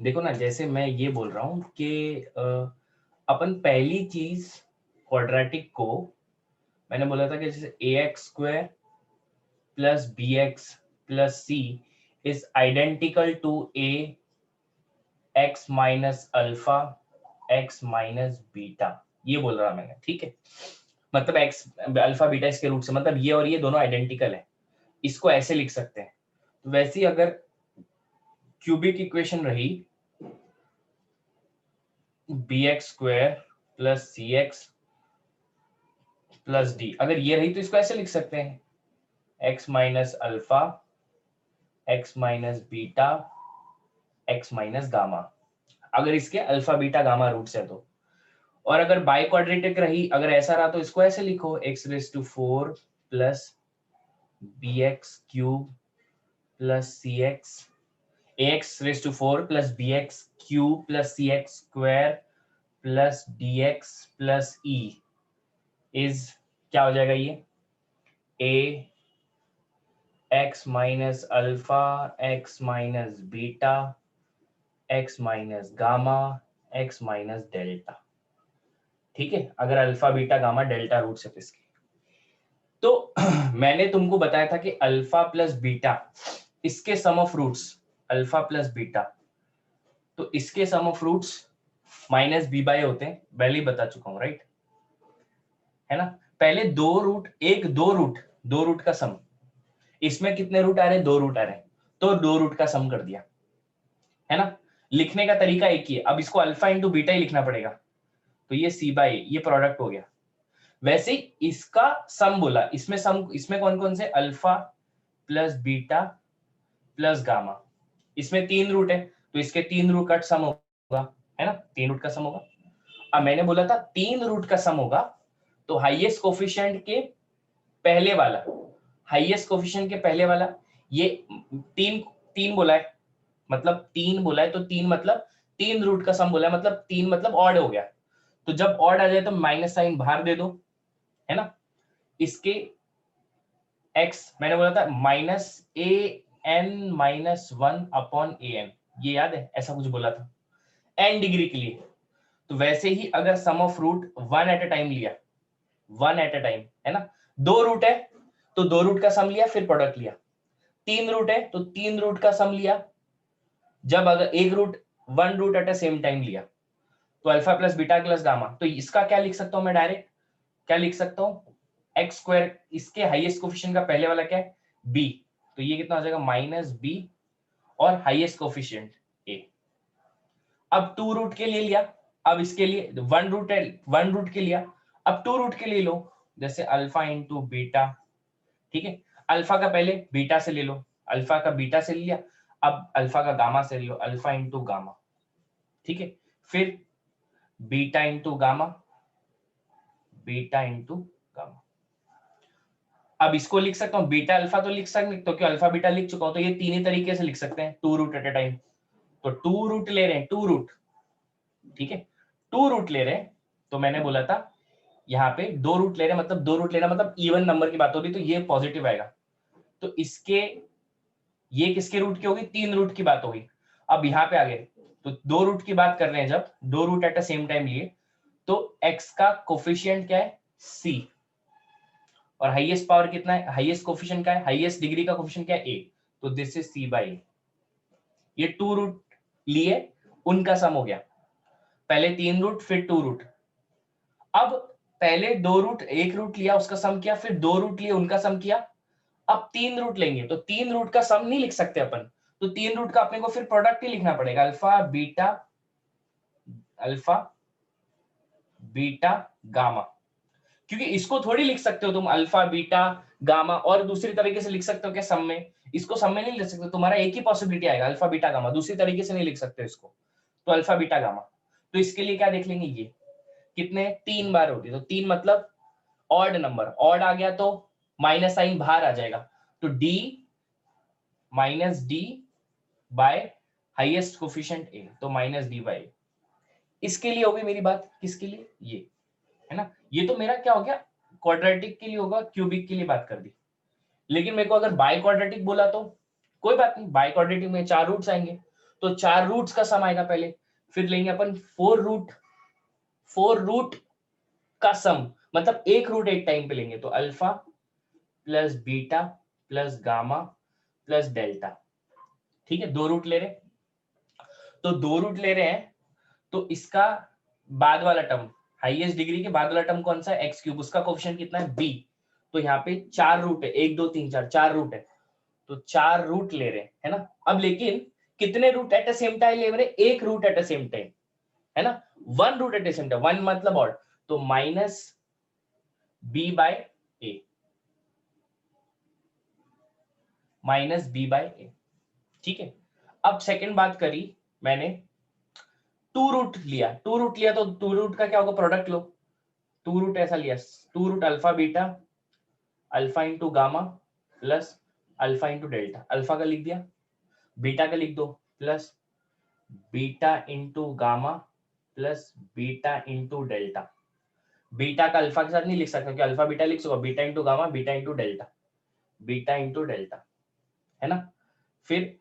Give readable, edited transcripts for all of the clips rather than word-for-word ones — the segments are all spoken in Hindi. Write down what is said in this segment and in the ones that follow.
देखो ना, जैसे मैं ये बोल रहा हूँ कि अपन पहली चीज क्वाड्रेटिक को मैंने बोला था कि जैसे a x square plus B x plus c is identical to a x minus alpha x minus beta, ये बोल रहा मैंने, ठीक है। मतलब एक्स अल्फा बीटा इसके रूट से, मतलब ये और ये दोनों आइडेंटिकल है, इसको ऐसे लिख सकते हैं। तो वैसे ही अगर क्यूबिक इक्वेशन रही B x square plus C x plus D, अगर ये रही तो इसको ऐसे लिख सकते हैं x minus alpha x minus beta X minus gamma, अगर इसके अल्फा बीटा गामा रूट्स है तो। और अगर बाई क्वाड्रेटिक रही, अगर ऐसा रहा तो इसको ऐसे लिखो X raise to 4 plus B X cube plus C X, X raise to 4 plus B X cube plus C X square plus D X plus E is, क्या हो जाएगा ये, A x minus alpha x minus beta X minus gamma X minus delta, ठीक है। अगर alpha beta gamma delta roots है इसके, तो मैंने तुमको बताया था कि अल्फा प्लस बीटा इसके sum of roots, alpha plus beta, तो इसके sum of roots minus B by होते हैं, पहले ही बता चुका हूं, राइट, है ना। पहले दो रूट का सम, इसमें कितने रूट आ रहे हैं, दो रूट आ रहे हैं, तो दो रूट का सम कर दिया, है ना। लिखने का तरीका एक ही है, अब इसको अल्फा इंटू बीटा ही लिखना पड़ेगा, तो ये सी बाई ये प्रोडक्ट हो गया। वैसे ही इसका सम बोला, इसमें कौन कौन से, alpha plus beta plus gamma, इसमें तीन रूट है तो इसके तीन रूट का सम होगा, है ना, तीन रूट का सम होगा। अब मैंने बोला था तीन रूट का सम होगा, तो हाईएस्ट कोफिशिएंट के पहले वाला, हाईएस्ट कोफिशिएंट के पहले वाला, ये तीन तीन बोला है, मतलब तीन बोला है, तो तीन मतलब तीन रूट का सम बोला है, मतलब तीन मतलब ऑड हो गया, तो जब ऑड आ जाए तो माइनस साइन बाहर दे दो, है ना। इसके x मैंने बोला था minus A N minus one upon A N, ये याद है, ऐसा कुछ बोला था एन डिग्री के लिए। तो वैसे ही अगर sum of root one at a time one, at at a टाइम, है ना, दो रूट है तो दो रूट का सम लिया फिर प्रोडक्ट लिया, तीन रूट है तो तीन रूट का सम लिया, जब अगर एक root one root at a same time लिया, तो alpha plus beta plus gamma, तो इसका क्या लिख सकता हूं मैं डायरेक्ट, क्या लिख सकता हूं, एक्स स्क्वायर, इसके हाईएस्ट कोफिशिएंट का पहले वाला क्या है, बी, तो ये कितना हो जाएगा माइनस बी, और हाईएस्ट कोफिशिएंट ए। अब टू रूट के लिए लिया, अब इसके लिए वन रूट है, वन रूट के लिया, अब टू रूट के लिए लो, जैसे अल्फा इंटू बीटा, ठीक है, अल्फा का पहले बीटा से ले लो, अल्फा का बीटा से लिया, अब अल्फा का गामा से ले लो, अल्फा इंटू गामा, ठीक है, फिर beta into gamma, beta into gamma. अब इसको लिख सकता हूँ बीटा अल्फा, तो लिख सकते तो क्यों, अल्फा बीटा लिख चुका हूं, तो ये तीन ही तरीके से लिख सकते हैं, two root at a time, तो टू रूट ले रहे हैं, टू रूट, ठीक है, टू रूट ले रहे हैं, तो मैंने बोला था यहाँ पे दो रूट ले रहे हैं, मतलब दो रूट लेना मतलब इवन नंबर की बात हो रही, तो ये पॉजिटिव आएगा, तो इसके ये किसके रूट की होगी, तीन रूट की बात होगी। अब यहाँ पे आ गए तो दो रूट की बात कर रहे हैं, जब दो root at the same time लिए, तो x का कोफिशिएंट क्या है, c, और हाईएस्ट पावर कितना है, हाईएस्ट कोफिशिएंट क्या है, हाईएस्ट डिग्री का कोफिशिएंट क्या है, a, तो दिस इज c बाई ए। ये टू रूट लिए, उनका सम हो गया, पहले तीन रूट फिर टू रूट, अब पहले दो रूट एक रूट लिया उसका सम किया, फिर दो रूट लिए उनका सम किया, अब तीन रूट लेंगे तो तीन रूट का सम नहीं लिख सकते अपन, तो तीन रूट का अपने को फिर प्रोडक्ट ही लिखना पड़ेगा, alpha beta, alpha beta gamma, क्योंकि इसको थोड़ी लिख सकते हो तुम अल्फा बीटा गामा और दूसरी तरीके से लिख सकते हो क्या सम में, इसको सम में नहीं लिख सकते, तुम्हारा एक ही पॉसिबिलिटी आएगा अल्फा बीटा गामा, दूसरी तरीके से नहीं लिख सकते इसको, तो अल्फा बीटा गामा। तो इसके लिए क्या देख लेंगे, ये कितने तीन बार होती है, तो तीन मतलब ऑड नंबर, ऑड आ गया तो माइनस साइन बाहर आ जाएगा, तो D minus D by highest coefficient A, तो माइनस डी बाय, इसके लिए होगी मेरी बात, किसके लिए, ये, है ना, ये तो मेरा क्या हो गया, क्वाड्रेटिक के लिए होगा, क्यूबिक के लिए बात कर दी। लेकिन मेरे को अगर बाय क्वाड्रेटिक बोला तो कोई बात नहीं, बाय क्वाड्रेटिक में चार रूट्स आएंगे, तो 4 रूट्स का सम आएगा पहले, फिर लेंगे अपन 4 रूट का सम, मतलब एक रूट एक टाइम पे लेंगे, तो alpha plus beta plus gamma plus delta. ठीक है, 2 रूट ले रहे हैं, तो 2 रूट ले रहे हैं, तो इसका बाद वाला टर्म, हाईएस्ट डिग्री के बाद वाला टर्म कौन सा है, एक्स क्यूब, उसका कोफिशिएंट कितना है बी। तो यहाँ पे 4 रूट है, 1 2 3 4, 4 रूट है, तो 4 रूट ले रहे हैं, है ना। अब लेकिन कितने root at the same time ले रहे हैं, एक root at the same time, है ना, 1 root at the same time, 1 मतलब ऑड, तो minus b by a, minus b by a. ठीक है, अब सेकंड बात करी मैंने, 2 रूट लिया, 2 रूट लिया, तो 2 रूट का क्या होगा, प्रोडक्ट लो, 2 रूट ऐसा लिया, 2 root alpha beta, alpha into gamma plus alpha into delta, alpha का लिख दिया, बीटा का लिख दो plus beta into gamma plus beta into delta. Beta का अल्फा के साथ नहीं लिख सकता क्योंकि अल्फा बीटा लिख सकते, beta into gamma beta into delta, beta into delta, है ना। फिर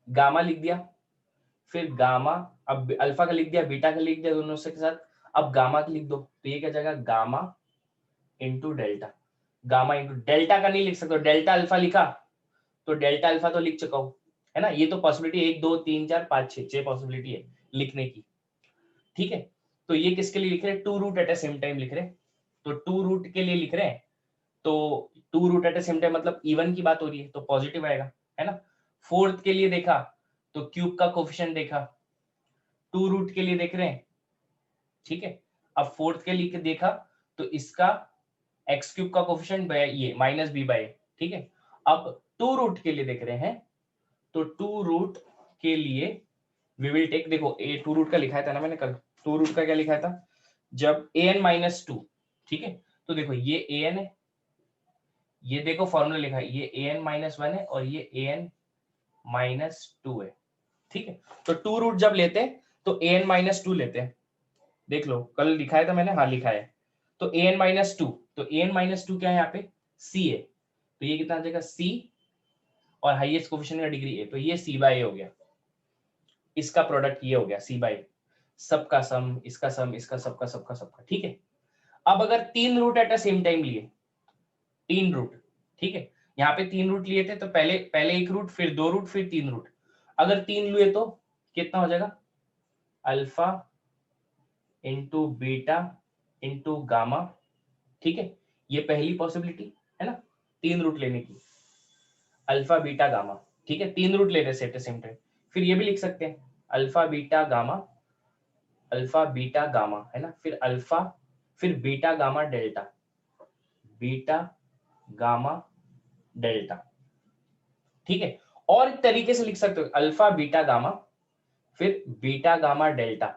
गामा लिख दिया, फिर गामा, अब अल्फा का लिख दिया, बीटा का लिख दिया, दोनों से के साथ, अब गामा का लिख दो, तो ये क्या जाएगा, gamma into delta, gamma into delta का नहीं लिख सकते, डेल्टा अल्फा लिखा तो डेल्टा अल्फा तो लिख चुका हूं, है ना। ये तो पॉसिबिलिटी 1 2 3 4 5 6 पॉसिबिलिटी है लिखने की। ठीक है, तो ये किसके लिए लिख रहे हैं, 2 root at a same time लिख रहे हैं, तो 2 रूट के लिए लिख रहे हैं, तो 2 root at a same time मतलब इवन की बात हो रही है, तो पॉजिटिव आएगा, है ना। फोर्थ के लिए देखा तो क्यूब का कोफिशिएंट देखा, 2 रूट के लिए देख रहे हैं, ठीक है। अब फोर्थ के लिए देखा तो इसका एक्स क्यूब का कोफिशिएंट ये माइनस बी बाय, ठीक है। अब 2 रूट के लिए देख रहे हैं, तो 2 रूट के लिए वी विल टेक, देखो ए 2 रूट का लिखा था ना मैंने कल, 2 रूट का क्या लिखा था, जब ए एन माइनस 2, ठीक है, तो देखो ये ए एन है, ये देखो फॉर्मूला लिखा है, ये ए एन माइनस 1 है और ये ए एन माइनस 2 है, ठीक है। तो 2 रूट जब लेते हैं तो ए एन माइनस 2 लेते हैं, देख लो कल लिखा था मैंने, हाँ लिखा है, तो ए एन माइनस 2, तो ए एन माइनस 2 क्या है यहाँ पे, सी है, तो ये कितना आ जाएगा सी, और हाईएस्ट कोफिशिएंट का डिग्री ए, तो ये सी बाय ए हो गया, इसका प्रोडक्ट ये हो गया सी बाय, सबका सम, इसका सम, इसका सबका सबका सबका, ठीक है। अब अगर 3 root at a same time लिए, 3 रूट, ठीक है, यहाँ पे 3 रूट लिए थे, तो पहले पहले 1 रूट, फिर 2 रूट, फिर 3 रूट, अगर 3 लिए तो कितना हो जाएगा, alpha into beta into gamma, ठीक है, ये पहली पॉसिबिलिटी है ना, 3 रूट लेने की, अल्फा बीटा गामा, ठीक है, 3 रूट ले रहे एट द सेम टाइम। फिर ये भी लिख सकते हैं alpha beta gamma, alpha beta gamma, है ना, फिर अल्फा, फिर beta gamma delta, beta gamma delta, ठीक है। और एक तरीके से लिख सकते हो अल्फा बीटा गामा, फिर बीटा गामा डेल्टा,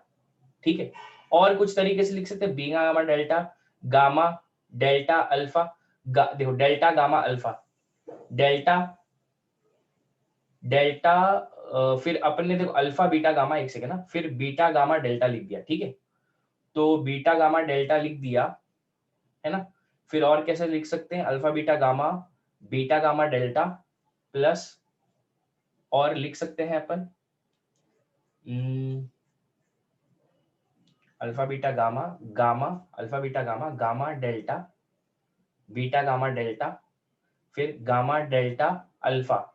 ठीक है। और कुछ तरीके से लिख सकते हैं beta gamma delta, gamma delta alpha, देखो delta gamma alpha, delta delta, फिर अपन ने देखो अल्फा बीटा गामा, एक सेकेंड ना, फिर बीटा गामा डेल्टा लिख दिया, ठीक है, तो बीटा गामा डेल्टा लिख दिया, है ना। फिर और कैसे लिख सकते हैं, alpha beta gamma, beta gamma delta plus, और लिख सकते हैं अपन alpha beta gamma, gamma alpha beta gamma, gamma delta, beta gamma delta, फिर gamma delta alpha,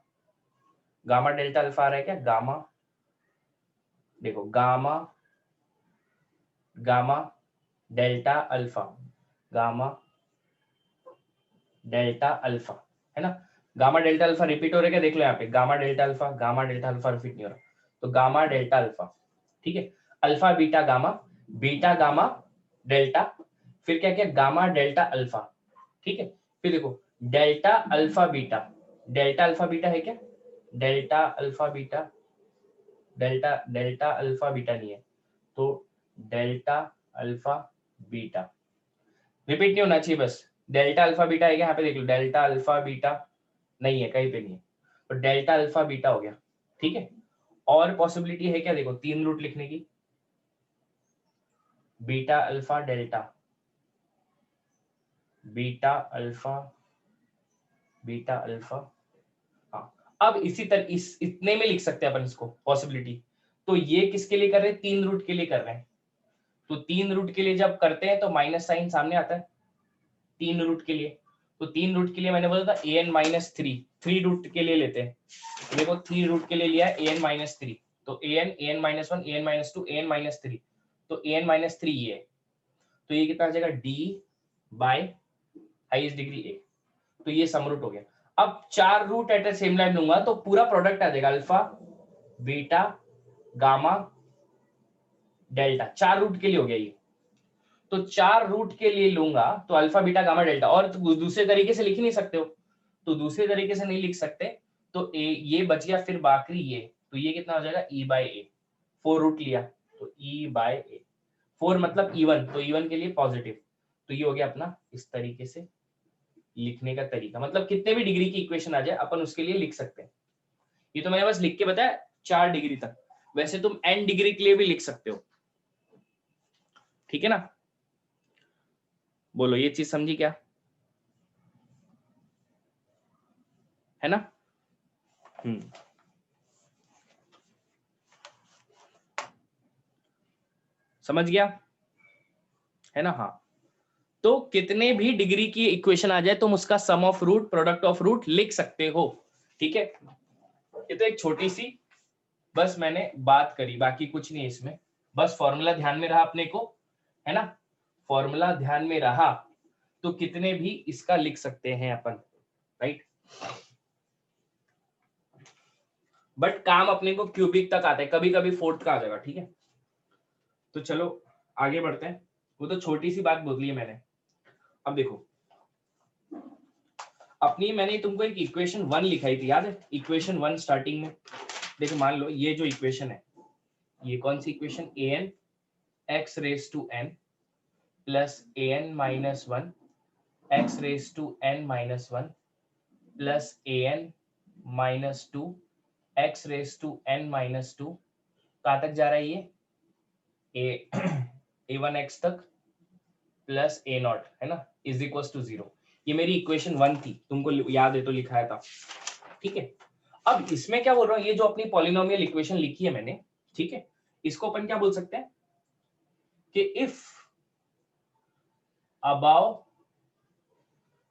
gamma delta alpha आ रहा है क्या, गामा, देखो gamma, gamma delta alpha, gamma delta alpha, है ना। गामा डेल्टा अल्फा रिपीट हो रहा है क्या, देख लो यहाँ पे gamma delta alpha, gamma delta alpha repeat नहीं हो रहा, तो गामा डेल्टा अल्फा, ठीक है, alpha beta gamma, beta gamma delta, फिर क्या किया गामा डेल्टा अल्फा, ठीक है। फिर देखो delta alpha beta, delta alpha beta है क्या, delta alpha beta, delta delta alpha beta नहीं है, तो डेल्टा अल्फा बीटा, रिपीट नहीं होना चाहिए बस, डेल्टा अल्फा बीटा है क्या, यहाँ पे देख लो डेल्टा अल्फा बीटा नहीं है, कहीं पे नहीं है, तो डेल्टा अल्फा बीटा हो गया, ठीक है। और पॉसिबिलिटी है क्या, देखो 3 रूट लिखने की, beta alpha delta, beta alpha, beta alpha, हाँ। अब इसी तरह इतने में लिख सकते हैं अपन इसको पॉसिबिलिटी, तो ये किसके लिए कर रहे हैं, 3 रूट के लिए कर रहे हैं। तो 3 रूट के लिए जब करते हैं तो माइनस साइन सामने आता है 3 रूट के लिए। तो 3 रूट के लिए मैंने बोला था an माइनस 3 रूट के लिए लेते हैं। देखो 3 रूट के लिए लिया है an माइनस 3, तो an minus 1, an minus 2, an minus 3, तो an माइनस 3 ये है। तो ये कितना आ जाएगा d by highest degree a। तो ये सम रूट हो गया। अब 4 root at the same line लूंगा तो पूरा प्रोडक्ट आ जाएगा alpha beta gamma delta. 4 root के लिए हो गया ये। तो 4 रूट के लिए लूंगा तो अल्फा बीटा गामा डेल्टा, और तो दूसरे तरीके से लिख नहीं सकते हो, तो दूसरे तरीके से नहीं लिख सकते, तो ए ये बच गया, फिर बाकी ये, तो ये कितना हो जाएगा e बाय ए। 4 रूट लिया तो e बाय ए, 4 मतलब इवन, तो इवन के लिए पॉजिटिव। तो ये हो गया अपना इस तरीके से लिखने का तरीका, मतलब कितने भी डिग्री की इक्वेशन आ जाए अपन उसके लिए लिख सकते हैं। ये तो मैंने बस लिख के बताया 4 डिग्री तक, वैसे तुम n डिग्री के लिए भी लिख सकते हो। ठीक है ना, बोलो ये चीज समझी क्या, है ना। समझ गया है ना। हाँ, तो कितने भी डिग्री की इक्वेशन आ जाए तुम उसका sum of root product of root लिख सकते हो। ठीक है, ये तो एक छोटी सी बस मैंने बात करी, बाकी कुछ नहीं इसमें, बस फॉर्मूला ध्यान में रहा अपने को, है ना। फॉर्मूला ध्यान में रहा तो कितने भी इसका लिख सकते हैं अपन, राइट। बट काम अपने को क्यूबिक तक आता है, कभी कभी फोर्थ का आ जाएगा। ठीक है, तो चलो आगे बढ़ते हैं। वो तो छोटी सी बात बोली है मैंने। अब देखो अपनी मैंने तुमको एक इक्वेशन 1 लिखाई थी, याद है इक्वेशन 1 स्टार्टिंग में। देखो मान लो ये जो इक्वेशन है, ये कौन सी equation, an x raise to n plus an minus 1 x raise to n minus 1 plus an minus 2 x raise to n minus 2, कहाँ तक जा रहा है ये a1x तक प्लस a नॉट, है ना, इज इक्वल टू 0। ये मेरी इक्वेशन 1 थी, तुमको याद है तो लिखाया था। ठीक है, अब इसमें क्या बोल रहा हूँ, ये जो अपनी पॉलिनोमियल इक्वेशन लिखी है मैंने, ठीक है, इसको अपन क्या बोल सकते हैं कि इफ अबाउ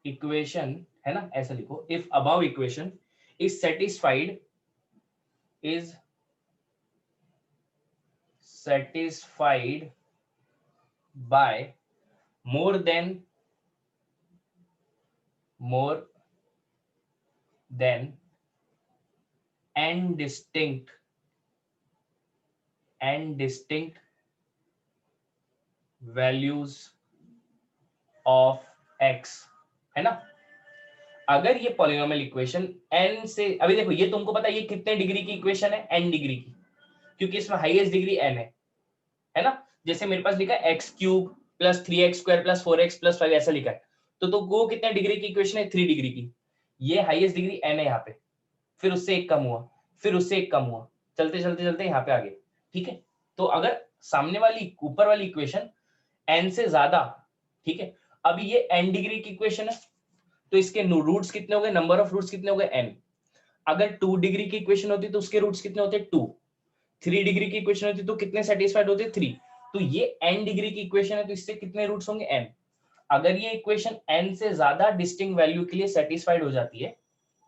इक्वेशन, है ना, ऐसा लिखो, if above equation is satisfied by more than n distinct values of x, है ना। अगर ये पॉलिनोमियल इक्वेशन n से, अभी देखो ये तुमको पता है ये कितने डिग्री की इक्वेशन है, n डिग्री की, क्योंकि इसमें हाईएस्ट डिग्री n है ना। जैसे मेरे पास लिखा है x cube plus 3x square plus 4x plus 5 ऐसा लिखा है, तो वो कितने डिग्री की इक्वेशन है, 3 डिग्री की। ये हाईएस्ट डिग्री n है यहाँ पे, फिर उससे एक कम हुआ, फिर उससे एक कम हुआ, चलते चलते चलते यहाँ पे आ गए। ठीक है, तो अगर सामने वाली ऊपर वाली इक्वेशन n से ज्यादा, ठीक है, अभी ये n डिग्री की इक्वेशन है तो इसके रूट्स कितने हो गए, नंबर ऑफ रूट्स कितने हो गए n। अगर 2 डिग्री की इक्वेशन होती तो उसके रूट्स कितने होते, 2। 3 डिग्री की इक्वेशन होती तो कितने सेटिस्फाइड होते, 3। तो ये n डिग्री की इक्वेशन है तो इससे कितने रूट्स होंगे, n। अगर ये इक्वेशन n से ज्यादा डिस्टिंक्ट वैल्यू के लिए सेटिस्फाइड हो जाती है,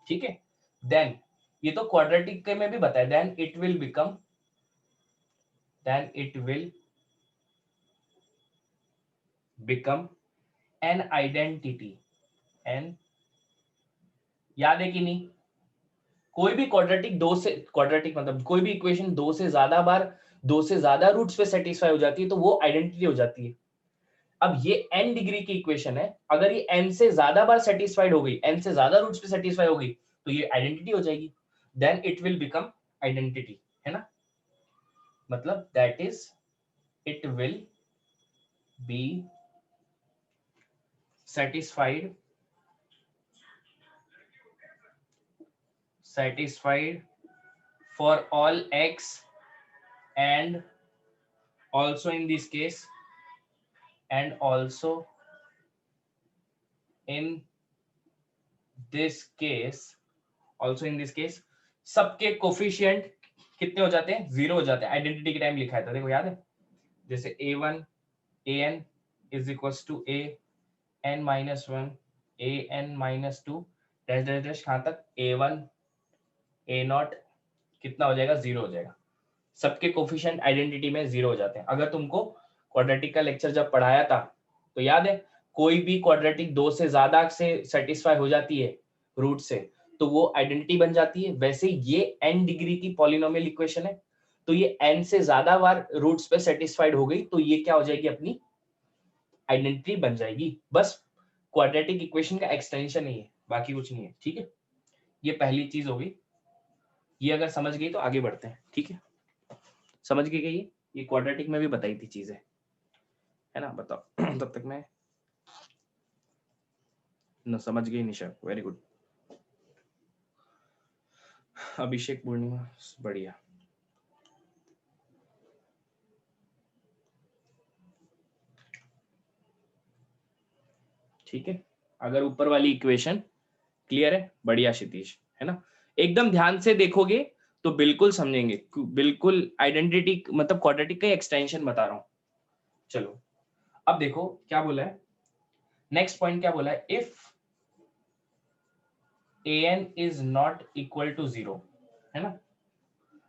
ठीक है, देन ये तो क्वाड्रेटिक के में भी बताया, then it will become an identity. An, याद है कि नहीं, कोई भी क्वाड्रेटिक मतलब कोई भी इक्वेशन दो से ज्यादा रूट्स पे सेटिस्फाई हो जाती है तो वो आइडेंटिटी हो जाती है। अब ये n डिग्री की इक्वेशन है, अगर ये n से ज्यादा बार सेटिस्फाइड हो गई, n से ज्यादा रूट्स पे सेटिस्फाई हो गई तो ये आइडेंटिटी हो जाएगी, then it will become identity, है ना। मतलब that is it will be satisfied for all x, and also in this case and also in this case सबके कोफिशिएंट कितने हो जाते हैं? 0 हो जाते हैं। आइडेंटिटी के टाइम लिखा था, देखो याद है, जैसे a1 an is equals to a n minus 1 a n minus 2 dash dash dash, कहाँ तक? a1 a0 कितना हो जाएगा? 0 हो जाएगा। सबके कोफिशिएंट आइडेंटिटी में 0 हो जाते हैं। अगर तुमको क्वाड्रेटिक का लेक्चर जब पढ़ाया था तो याद है, कोई भी क्वाड्रेटिक 2 से ज्यादा से सेटिस्फाई हो जाती है रूट से तो वो आइडेंटिटी बन जाती है। वैसे ये n डिग्री की पॉलिनोमियल इक्वेशन है, तो ये n से ज्यादा बार रूट्स पे सेटिस्फाइड हो गई तो ये क्या हो जाएगी? अपनी आइडेंटिटी बन जाएगी। बस क्वाड्रेटिक इक्वेशन का एक्सटेंशन ही है, बाकी कुछ नहीं है। ठीक है, ये पहली चीज होगी। ये अगर समझ गई तो आगे बढ़ते हैं। ठीक है, समझ गई क्या? ये क्वाड्रेटिक में भी बताई थी चीजें, है ना? बताओ तब तक मैं न समझ गई। निशा, वेरी गुड। अभिषेक पूर्णिमा, बढ़िया। ठीक है, अगर ऊपर वाली इक्वेशन क्लियर है, बढ़िया क्षितिज, है ना? एकदम ध्यान से देखोगे तो बिल्कुल समझेंगे, बिल्कुल आइडेंटिटी मतलब क्वाड्रेटिक का एक्सटेंशन बता रहा हूं। चलो अब देखो क्या बोला है, नेक्स्ट पॉइंट क्या बोला है, if an is not equal to 0, है ना?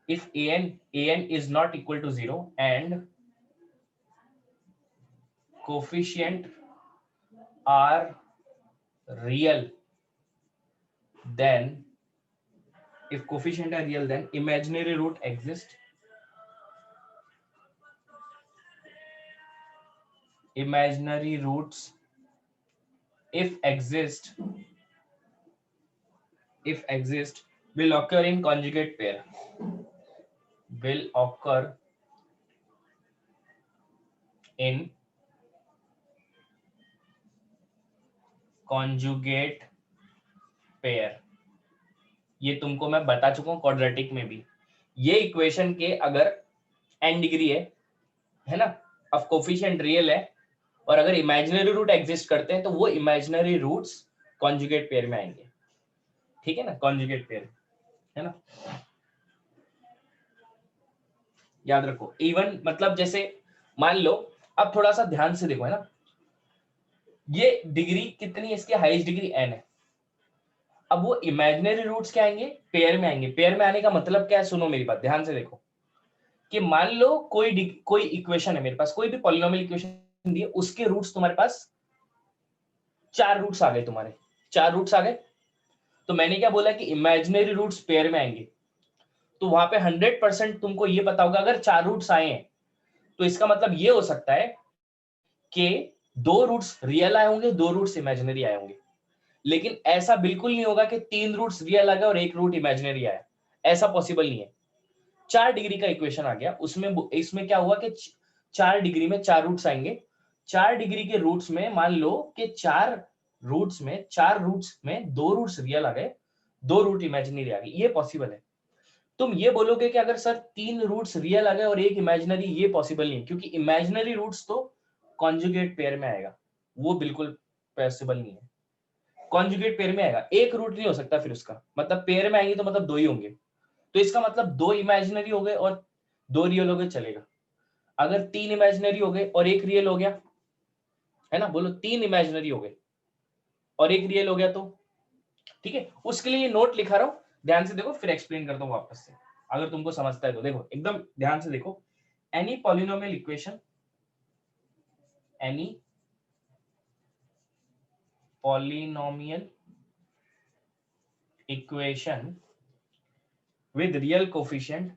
If an is not equal to 0 and coefficient are real, then if coefficient are real then imaginary root exist. Imaginary roots if exist will occur in conjugate pair, will occur in conjugate pair। ये तुमको मैं बता चुका हूं क्वाड्रेटिक में भी। ये इक्वेशन के अगर n डिग्री है ना, अब कोफिशिएंट रियल है और अगर इमेजिनरी रूट एग्जिस्ट करते हैं तो वो इमेजिनरी रूट्स कॉन्जुगेट पेयर में आएंगे। ठीक है ना, कॉन्जुगेट पेयर, है ना? याद रखो, इवन मतलब जैसे मान लो, अब थोड़ा सा ध्यान से देखो, है ना, ये डिग्री कितनी है इसकी? हाईएस्ट डिग्री n है। अब वो इमेजिनरी रूट्स क्या आएंगे? पेयर में आएंगे। पेयर में आने का मतलब क्या है? सुनो मेरी बात ध्यान से देखो, कि मान लो कोई इक्वेशन है मेरे पास, कोई भी पॉलिनोमियल इक्वेशन दी है, उसके रूट्स तुम्हारे पास 4 रूट्स आ गए, तुम्हारे 4 रूट्स आ गए, तो मैंने क्या बोला कि इमेजिनरी रूट्स पेयर में आएंगे। तो वहां पे 100% तुमको ये पता होगा, अगर 4 रूट्स आए हैं तो इसका मतलब ये हो सकता है कि 2 रूट्स रियल आए होंगे, 2 रूट्स इमेजिनरी आए होंगे। लेकिन ऐसा बिल्कुल नहीं होगा कि 3 रूट्स रियल आ गए और 1 रूट इमेजिनरी आया, ऐसा पॉसिबल नहीं है। 4 डिग्री का इक्वेशन आ गया, उसमें इसमें क्या हुआ कि 4 डिग्री में 4 रूट्स आएंगे। 4 डिग्री के रूट्स में मान लो कि 4 रूट्स में 2 रूट्स रियल आ गए, 2 रूट इमेजिनरी आ गए, ये पॉसिबल है। तुम ये बोलोगे कि अगर सर 3 रूट्स रियल आ गए और 1 इमेजिनरी, ये पॉसिबल नहीं, क्योंकि इमेजिनरी रूट्स तो कॉन्जुगेट पेयर में आएगा, वो बिल्कुल पॉसिबल नहीं है। कॉन्जुगेट पेयर में आएगा, एक रूट नहीं हो सकता फिर उसका मतलब, पेयर में आएंगे तो मतलब 2 ही होंगे। तो इसका मतलब 2 इमेजिनरी हो गए और 2 रियल हो गए, चलेगा। अगर 3 इमेजिनरी हो गए और 1 रियल हो गया, है ना, बोलो 3 इमेजिनरी हो गए और 1 रियल हो गया तो ठीक है। उसके लिए नोट लिखा रहा हूं, ध्यान से देखो, फिर एक्सप्लेन करता हूं वापस से, अगर तुमको समझता है तो। देखो एकदम ध्यान से देखो, any polynomial equation, any polynomial equation with real coefficient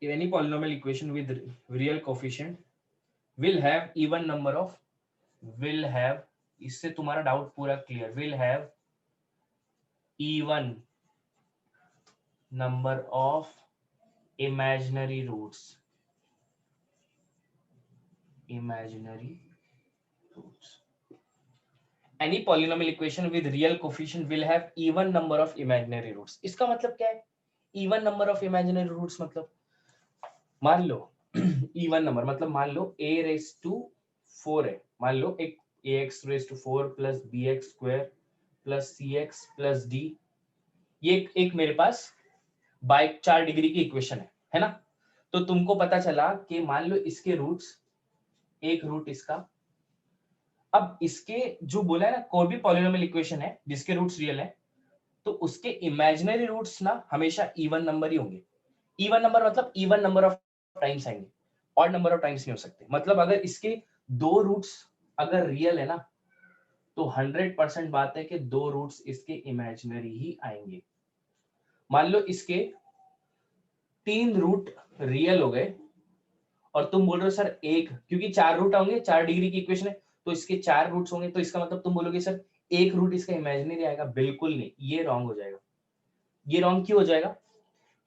any polynomial equation with real coefficient will have even number of, will have, इससे तुम्हारा डाउट पूरा clear, will have even number of imaginary roots, any polynomial equation with real coefficient will have even number of imaginary roots। इसका मतलब क्या है even number of imaginary roots? मतलब मान लो even नंबर मतलब मान लो a raised to 4 है, मान लो एक ax⁴ plus bx² plus cx plus d, ये एक मेरे पास बाय 4 डिग्री की इक्वेशन है ना। तो तुमको पता चला कि मान लो इसके रूट्स, एक रूट इसका, अब इसके जो बोला है ना, कोई भी पॉलिनोमियल इक्वेशन है जिसके रूट्स रियल है, तो उसके इमेजिनरी रूट्स ना हमेशा इवन नंबर ही होंगे। इवन नंबर मतलब इवन नंबर ऑफ टाइम्स आएंगे, ऑड नंबर ऑफ टाइम्स नहीं हो सकते। मतलब अगर इसके दो रूट्स अगर रियल है ना, तो 100% बात है कि दो रूट्स इसके इमेजिनरी ही आएंगे। मान लो इसके 3 रूट रियल हो गए और तुम बोल रहे हो सर एक, क्योंकि 4 रूट होंगे, 4 डिग्री की इक्वेशन है तो इसके 4 रूट्स होंगे, तो इसका मतलब तुम बोलोगे सर एक रूट इसका इमेजिनरी आएगा। बिल्कुल नहीं, ये रॉन्ग हो जाएगा। ये रॉन्ग क्यों हो जाएगा?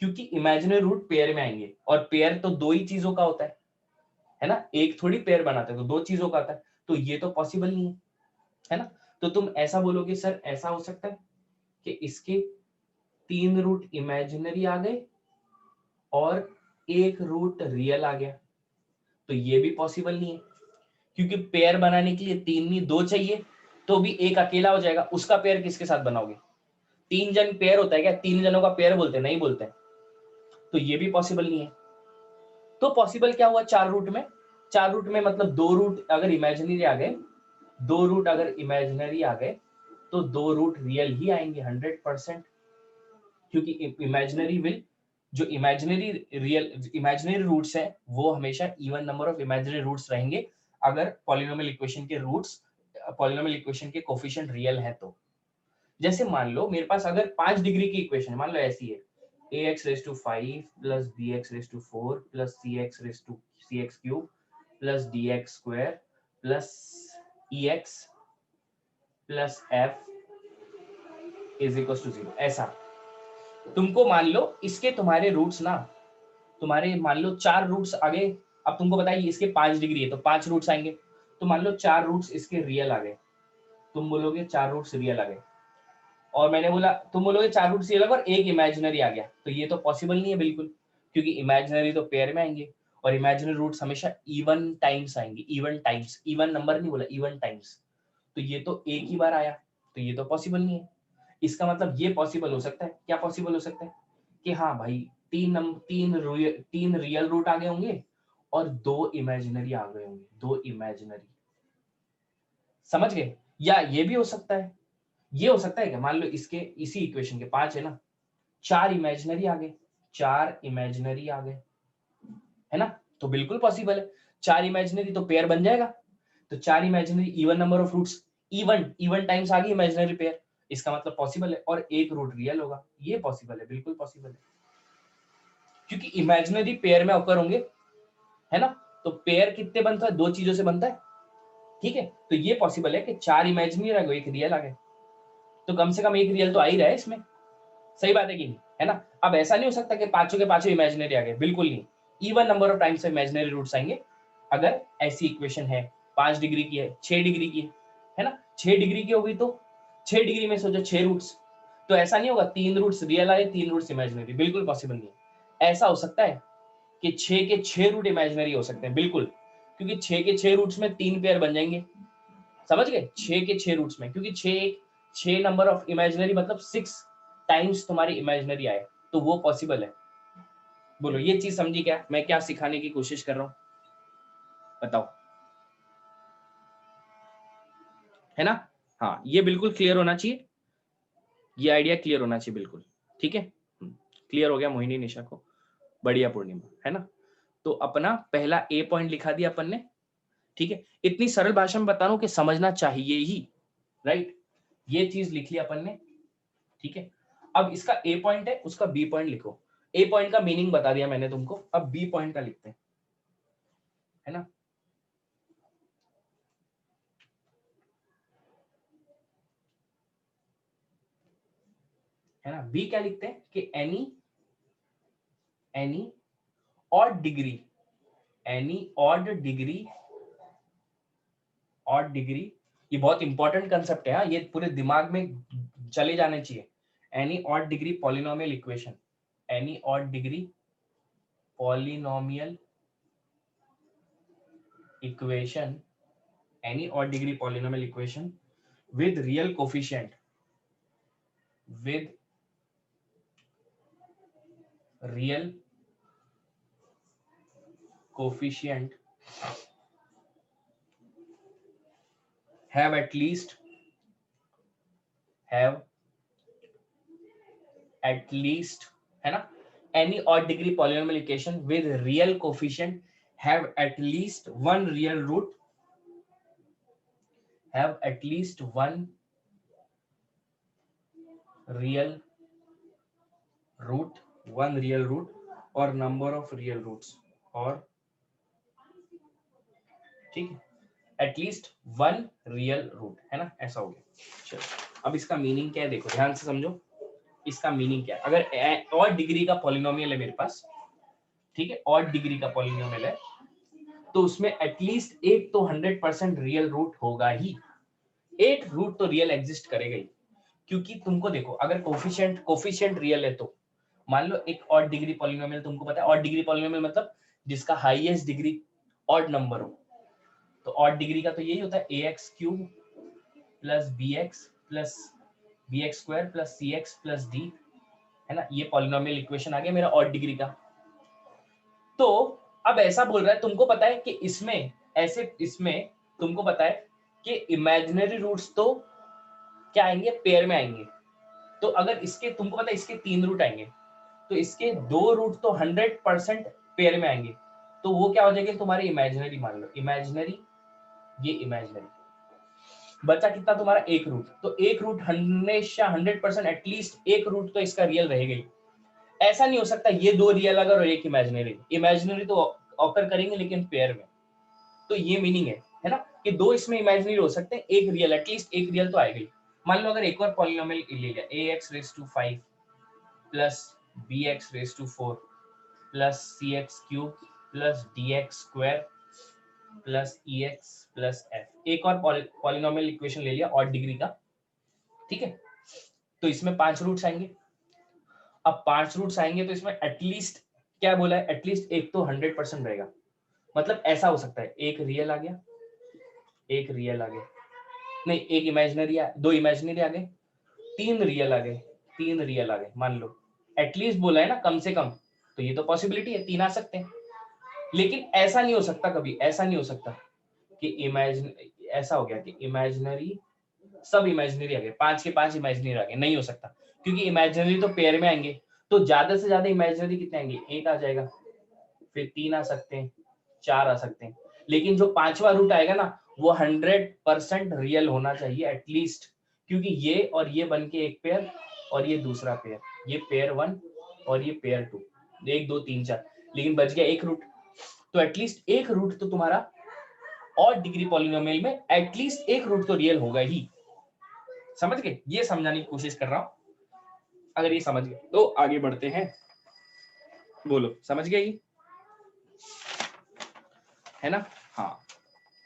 क्योंकि इमेजिनरी रूट पेयर में आएंगे, और पेयर तो दो ही चीजों का होता है ना, एक थोड़ी पेयर बनाते हैं, तो दो चीजों का आता है, तो ये तो पॉसिबल नहीं है ना। तो तुम ऐसा बोलोगे सर ऐसा हो सकता है कि इसके 3 रूट इमेजिनरी आ गए और एक रूट रियल आ गया, तो ये भी पॉसिबल नहीं है, क्योंकि पेयर बनाने के लिए 3 नहीं 2 चाहिए, तो भी एक अकेला हो जाएगा, उसका पेयर किसके साथ बनाओगे? 3 जन पेयर होता है क्या? 3 जनों का पेयर बोलते हैं? नहीं बोलते हैं, तो ये भी पॉसिबल नहीं है। तो पॉसिबल क्या हुआ 4 रूट में? 4 रूट में मतलब 2 रूट अगर इमेजिनरी आ गए, 2 रूट अगर इमेजिनरी आ गए, तो 2 रूट रियल ही आएंगे 100%, क्योंकि इमेजिनरी विल, जो इमेजिनरी रियल इमेजिनरी रूट्स हैं वो हमेशा even number of imaginary roots रहेंगे अगर पॉलिनोमियल इक्वेशन के रूट्स, पॉलिनोमियल इक्वेशन के कोफिशिएंट रियल है तो। जैसे मान लो मेरे पास अगर 5 डिग्री की इक्वेशन मान लो ऐसी है, ax⁵ plus bx⁴ plus cx³ plus dx² plus ex plus f is equal to 0, ऐसा। तुमको मान लो इसके तुम्हारे रूट्स ना, तुम्हारे मान लो 4 रूट्स आ गए। अब तुमको बताइए इसके 5 डिग्री है तो 5 रूट्स आएंगे, तो मान लो 4 रूट्स इसके रियल आ गए, तुम बोलोगे 4 रूट्स रियल आ गए, और मैंने बोला तुम बोलोगे 4 रूट्स रियल आ गए और एक इमेजिनरी आ गया, तो ये तो पॉसिबल नहीं है बिल्कुल, क्योंकि इमेजिनरी तो पेयर में आएंगे और इमेजिनरी रूट्स हमेशा इवन टाइम्स आएंगे, इवन टाइम्स, इवन नंबर नहीं बोला, इवन टाइम्स। तो ये तो एक ही बार आया, तो ये तो पॉसिबल नहीं है। इसका मतलब ये पॉसिबल हो सकता है, क्या पॉसिबल हो सकता है कि हाँ भाई 3 रियल रूट आ गए होंगे और 2 इमेजिनरी आ गए होंगे, 2 इमेजिनरी, समझ गए? या ये भी हो सकता है, ये हो सकता है कि मान लो इसके इसी इक्वेशन के 5 है ना, 4 इमेजिनरी आ गए, 4 इमेजिनरी आ गए, है ना, तो बिल्कुल पॉसिबल है। 4 इमेजिनरी तो पेयर बन जाएगा, तो 4 imaginary even number of roots, even even times आ गई इमेजिनरी पेयर, इसका मतलब पॉसिबल है, और एक रूट रियल होगा, ये पॉसिबल है, बिल्कुल पॉसिबल है, क्योंकि इमेजिनरी पेयर में ओकर होंगे, है ना। तो पेयर कितने बनता है? 2 चीजों से बनता है, ठीक है। तो ये पॉसिबल है कि 4 इमेजिनरी आ गए, एक रियल आ गए, तो कम से कम एक रियल तो आ ही रहा है इसमें, सही बात है कि नहीं, है ना। अब ऐसा नहीं हो सकता कि पांचों के पांचों इमेजिनरी आ गए, बिल्कुल नहीं, even number of times imaginary roots आएंगे अगर ऐसी इक्वेशन है। 5 डिग्री की है, 6 डिग्री की है ना, 6 डिग्री की होगी तो 6 डिग्री में सोचो 6 रूट्स, तो ऐसा नहीं होगा 3 रूट्स रियल आए 3 रूट्स इमेजिनरी, बिल्कुल पॉसिबल नहीं है। ऐसा हो सकता है कि 6 के 6 रूट इमेजिनरी हो सकते हैं, बिल्कुल, क्योंकि 6 के 6 रूट्स में 3 पेयर बन जाएंगे, समझ गए? 6 के 6 रूट्स में, क्योंकि 6 नंबर ऑफ इमेजिनरी मतलब 6 टाइम्स तुम्हारी इमेजिनरी आए, तो वो पॉसिबल है। बोलो ये चीज समझी क्या, मैं क्या सिखाने की कोशिश कर रहा हूँ, बताओ, है ना। हाँ ये बिल्कुल क्लियर होना चाहिए, ये आइडिया क्लियर होना चाहिए बिल्कुल, ठीक है। क्लियर हो गया मोहिनी निशा को, बढ़िया पूर्णिमा, है ना। तो अपना पहला ए पॉइंट लिखा दिया अपन ने, ठीक है। इतनी सरल भाषा में बता रहा हूं कि समझना चाहिए ही, राइट, ये चीज लिख लिया अपन ने, ठीक है। अब इसका ए पॉइंट है, उसका बी पॉइंट लिखो। ए पॉइंट का मीनिंग बता दिया मैंने तुमको, अब बी पॉइंट का लिखते हैं, है ना। है ना, बी क्या लिखते हैं कि any odd degree, any odd degree, ये बहुत इंपॉर्टेंट कंसेप्ट है, ये पूरे दिमाग में चले जाने चाहिए। Any odd degree polynomial equation, any odd degree polynomial equation any odd degree polynomial equation with real coefficient have at least है ना, any odd degree polynomial equation with real coefficient have at least one real root, have at least one real root, one real root or number of real roots, और ठीक है, एटलीस्ट वन रियल रूट, है ना, ऐसा हो गया। चलो अब इसका मीनिंग क्या है, देखो ध्यान से समझो इसका मीनिंग क्या है। अगर और डिग्री का पॉलिनोमियल है मेरे पास, ठीक है, और डिग्री का पॉलिनोमियल है, तो उसमें एटलीस्ट एक तो 100% रियल रूट होगा ही, एक रूट तो रियल एग्जिस्ट करेगा ही, क्योंकि तुमको देखो अगर कोफिशिएंट रियल है तो मान लो एक ऑड डिग्री पॉलिनोमियल, तुमको पता है ऑड डिग्री पॉलिनोमियल मतलब जिसका हाईएस्ट डिग्री ऑड नंबर हो, तो ऑड डिग्री का तो यही होता है ax cube plus bx square plus cx plus d, है ना, ये पॉलिनोमियल इक्वेशन आ गया मेरा ऑड डिग्री का। तो अब ऐसा बोल रहा है, तुमको पता है कि इसमें तुमको पता है कि इमेजिनरी रूट्स तो क्या आएंगे, पेयर में आएंगे। तो अगर इसके तुमको पता है इसके 3 रूट आएंगे, तो इसके 2 रूट तो 100% पेयर में आएंगे, तो वो क्या हो जाएंगे तुम्हारे इमेजिनरी, मान लो इमेजिनरी, ये इमेजिनरी, बचा कितना तुम्हारा एक रूट, तो एक रूट हमेशा 100% एटलीस्ट एक रूट तो इसका रियल रहेगा ही। ऐसा नहीं हो सकता ये दो रियल अगर और एक इमेजिनरी तो ऑकर करेंगे लेकिन पेयर में। तो ये मीनिंग है ना, कि दो इसमें इमेजिनरी हो सकते हैं, एक रियल, एटलीस्ट एक रियल तो आएगा ही। मान लो अगर एक और पॉलिनोमियल ले लिया ax⁵ plus bx⁴ plus cx³ plus dx² plus ex plus f, एक और पॉलिनोमियल इक्वेशन ले लिया ऑड डिग्री का, ठीक है, तो इसमें 5 रूट्स आएंगे। अब 5 रूट्स आएंगे तो इसमें एटलीस्ट क्या बोला है, एटलीस्ट एक तो 100% रहेगा। मतलब ऐसा हो सकता है एक रियल आ गया, एक रियल आ गया, नहीं एक इमेजिनरी, दो इमेजिनरी आ गए, 3 रियल आ गए, 3 रियल आ गए, मान लो एटलीस्ट बोला है ना, कम से कम, तो ये तो पॉसिबिलिटी है 3 आ सकते हैं। लेकिन ऐसा नहीं हो सकता कभी, ऐसा नहीं हो सकता कि ऐसा हो गया कि इमेजिनरी सब इमेजिनरी आ गए, 5 के 5 इमेजिनरी आ गए, नहीं हो सकता, क्योंकि इमेजिनरी तो पेयर में आएंगे, तो ज्यादा से ज्यादा इमेजिनरी कितने आएंगे, एक आ जाएगा, फिर 3 आ सकते हैं, 4 आ सकते हैं, लेकिन जो 5वां रूट आएगा ना वो 100% रियल होना चाहिए एटलीस्ट, क्योंकि ये और ये बन के एक पेयर और ये दूसरा पेयर, ये पेयर 1 और ये पेयर 2, 1 2 3 4, लेकिन बच गया एक रूट, तो एटलीस्ट एक रूट तो तुम्हारा और डिग्री पॉलिनोमियल में एटलीस्ट एक रूट तो रियल होगा ही। समझ गए, ये समझाने की कोशिश कर रहा हूं, अगर ये समझ गए तो आगे बढ़ते हैं। बोलो समझ गए ये, है ना, हाँ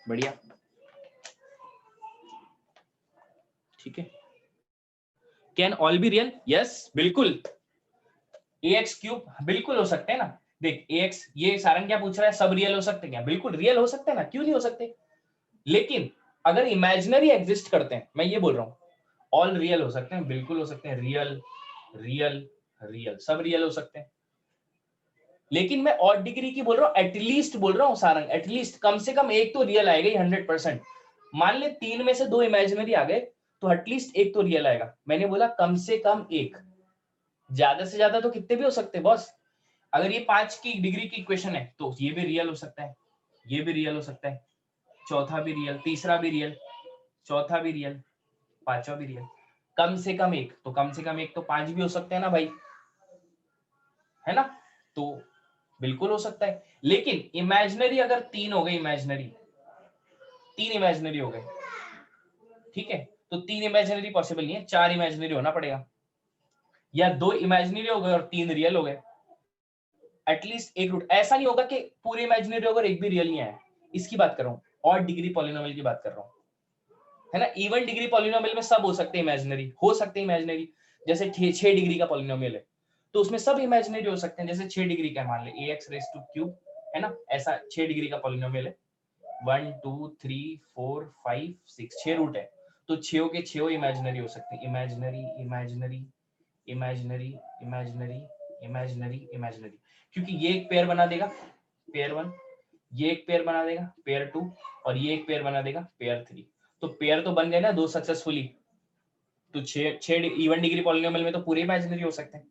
बढ़िया, ठीक है। Can all be real, yes बिल्कुल, ax³ बिल्कुल हो सकते हैं ना, देख ax, ये सारंग क्या पूछ रहा है, सब रियल हो सकते हैं क्या, बिल्कुल रियल हो सकते हैं ना, क्यों नहीं हो सकते, लेकिन अगर इमेजिनरी एग्जिस्ट करते हैं, मैं ये बोल रहा हूं, ऑल रियल हो सकते हैं, बिल्कुल हो सकते हैं, रियल रियल रियल सब रियल हो सकते हैं, लेकिन मैं ऑड डिग्री की बोल रहा हूं, एटलीस्ट बोल रहा हूं सारंग, एटलीस्ट कम से कम एक तो रियल आएगा ही 100%। मान ले 3 में से 2 इमेजिनरी आ गए, तो एटलीस्ट एक तो रियल आएगा, मैंने बोला कम से कम एक, ज्यादा से ज्यादा तो कितने भी हो सकते हैं बॉस। अगर ये 5 की डिग्री की इक्वेशन है तो ये भी रियल हो सकता है, ये भी रियल हो सकता है, चौथा भी रियल, तीसरा भी रियल, चौथा भी रियल, पांचवा भी रियल, कम से कम एक, तो कम से कम एक तो 5 भी हो सकते हैं ना भाई, है ना, तो बिल्कुल हो सकता है। लेकिन इमेजिनरी अगर 3 हो गए, इमेजिनरी 3 इमेजिनरी हो गए, ठीक है, तो 3 इमेजिनरी पॉसिबल नहीं है, 4 इमेजिनरी होना पड़ेगा, या 2 इमेजिनरी हो गए और 3 रियल हो गए, एटलीस्ट एक रूट, ऐसा नहीं होगा कि पूरे इमेजिनरी होगा और एक भी रियल नहीं आया, इसकी बात कर रहा हूँ, और डिग्री पॉलिनोमियल की बात कर रहा हूँ, है ना। इवन डिग्री पॉलिनोमियल में सब हो सकते हैं, इमेजिनरी हो सकते हैं, इमेजिनरी जैसे 6 डिग्री का पॉलिनोमियल है तो उसमें सब इमेजिनरी हो सकते हैं, जैसे 6 डिग्री का मान ले ax⁵, है ना, ऐसा 6 डिग्री का पॉलिनोमियल है, 1 2 3 4 5 6 6 रूट है, तो 6 के 6 इमेजिनरी हो सकते हैं। Imaginary imaginary imaginary imaginary imaginary imaginary, क्योंकि ये एक पेयर बना देगा पेयर 1, ये एक पेयर बना देगा पेयर 2, और ये एक पेयर बना देगा पेयर 3। तो पेयर तो बन गए ना 2 सक्सेसफुली। तो 6 इवन डिग्री पॉलिनोमियल में तो पूरे इमेजिनरी हो सकते हैं।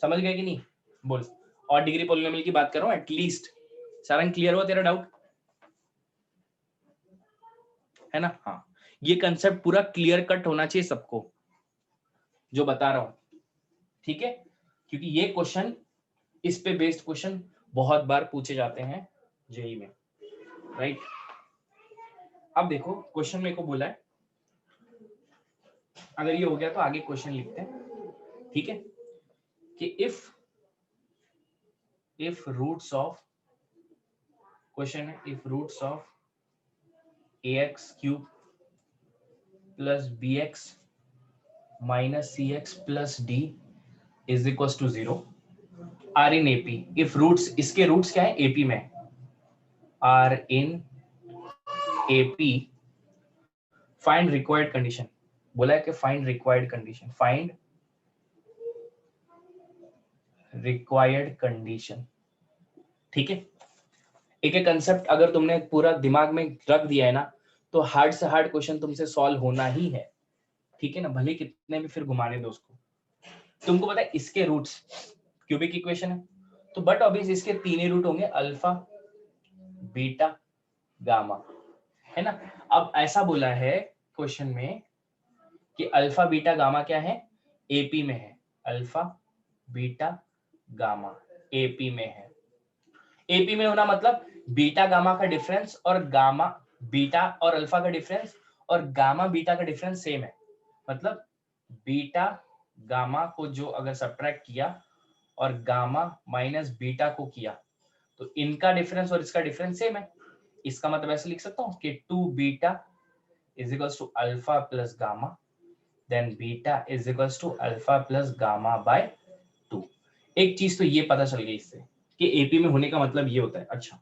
समझ गए कि नहीं? बोल। और डिग्री पॉलिनोमियल की बात कर रहा हूं एटलीस्ट। सारंग क्लियर हुआ तेरा डाउट? है ना? हाँ, ये कंसेप्ट पूरा क्लियर कट होना चाहिए सबको जो बता रहा हूं, ठीक है? क्योंकि ये क्वेश्चन, इस पे बेस्ड क्वेश्चन बहुत बार पूछे जाते हैं जेई में, राइट? अब देखो क्वेश्चन मेरे को बोला है, अगर ये हो गया तो आगे क्वेश्चन लिखते हैं, ठीक है? कि इफ रूट्स ऑफ, क्वेश्चन है if roots of ax cube plus bx minus cx plus d is equal to 0 are in AP. If roots, इसके रूट्स क्या है? एपी में, are in AP, find required condition. बोला है कि find required condition, find required condition, ठीक है? एक एक कंसेप्ट अगर तुमने पूरा दिमाग में रख दिया है ना, तो हार्ड से हार्ड क्वेश्चन तुमसे सॉल्व होना ही है, ठीक है ना? भले कितने भी फिर घुमाने दो उसको। तुमको पता है इसके रूट्स क्यूबिक इक्वेशन है, तो बट ऑब्वियस इसके तीन ही रूट होंगे, अल्फा बीटा गामा, है ना? अब ऐसा बोला है क्वेश्चन में कि अल्फा बीटा गामा क्या है? एपी में है। अल्फा बीटा गामा एपी में है। एपी में होना मतलब बीटा गामा का डिफरेंस और गामा बीटा और अल्फा का डिफरेंस और गामा बीटा का डिफरेंस सेम है। मतलब बीटा गामा को जो अगर सब्ट्रैक्ट किया और गामा माइनस बीटा को किया तो इनका डिफरेंस और इसका डिफरेंस सेम है। इसका मतलब ऐसे लिख सकता हूं कि 2 beta is equals to alpha plus gamma, then beta is equals to alpha plus gamma by 2। एक चीज तो ये पता चल गई इससे कि एपी में होने का मतलब ये होता है। अच्छा,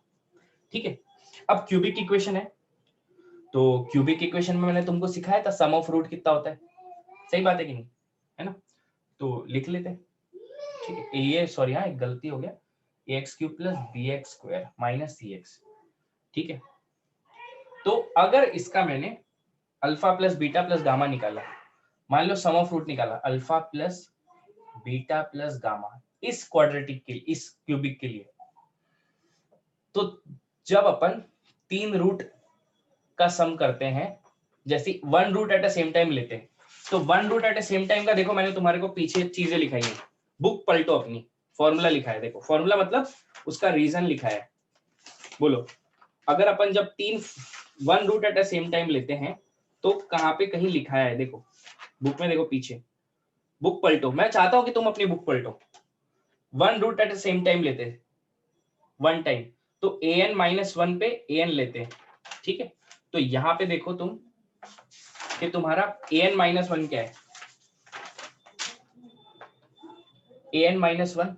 ठीक है। अब क्यूबिक इक्वेशन है, तो क्यूबिक इक्वेशन में मैंने तुमको सिखाया था सम ऑफ रूट कितना होता है। सही बात है कि नहीं? है ना? तो लिख लेते हैं, ठीक है? ये सॉरी, हाँ एक गलती हो गया, ax cube plus bx square minus cx, ठीक है? तो अगर इसका मैंने alpha plus beta plus gamma निकाला, मान लो सम ऑफ रूट निकाला alpha plus beta plus gamma इस क्वाड्रेटिक के लिए, इस क्यूबिक के लिए, तो जब अपन 3 रूट का सम करते हैं, जैसे 1 root at a same time लेते हैं, तो 1 root at a same time का देखो मैंने तुम्हारे को पीछे चीजें लिखाई है, बुक पलटो अपनी, फॉर्मूला लिखा है, देखो फॉर्मूला मतलब उसका रीजन लिखा है। बोलो, अगर अपन जब 1 root at a same time लेते हैं तो कहां पे कहीं लिखा है, देखो बुक में, देखो पीछे, बुक पलटो, मैं चाहता हूं कि तुम अपनी बुक पलटो। 1 root at a same time लेते हैं, 1 टाइम, तो an माइनस 1 पे an लेते हैं, ठीक है? तो यहां पे देखो तुम कि तुम्हारा an माइनस 1 क्या है? an माइनस 1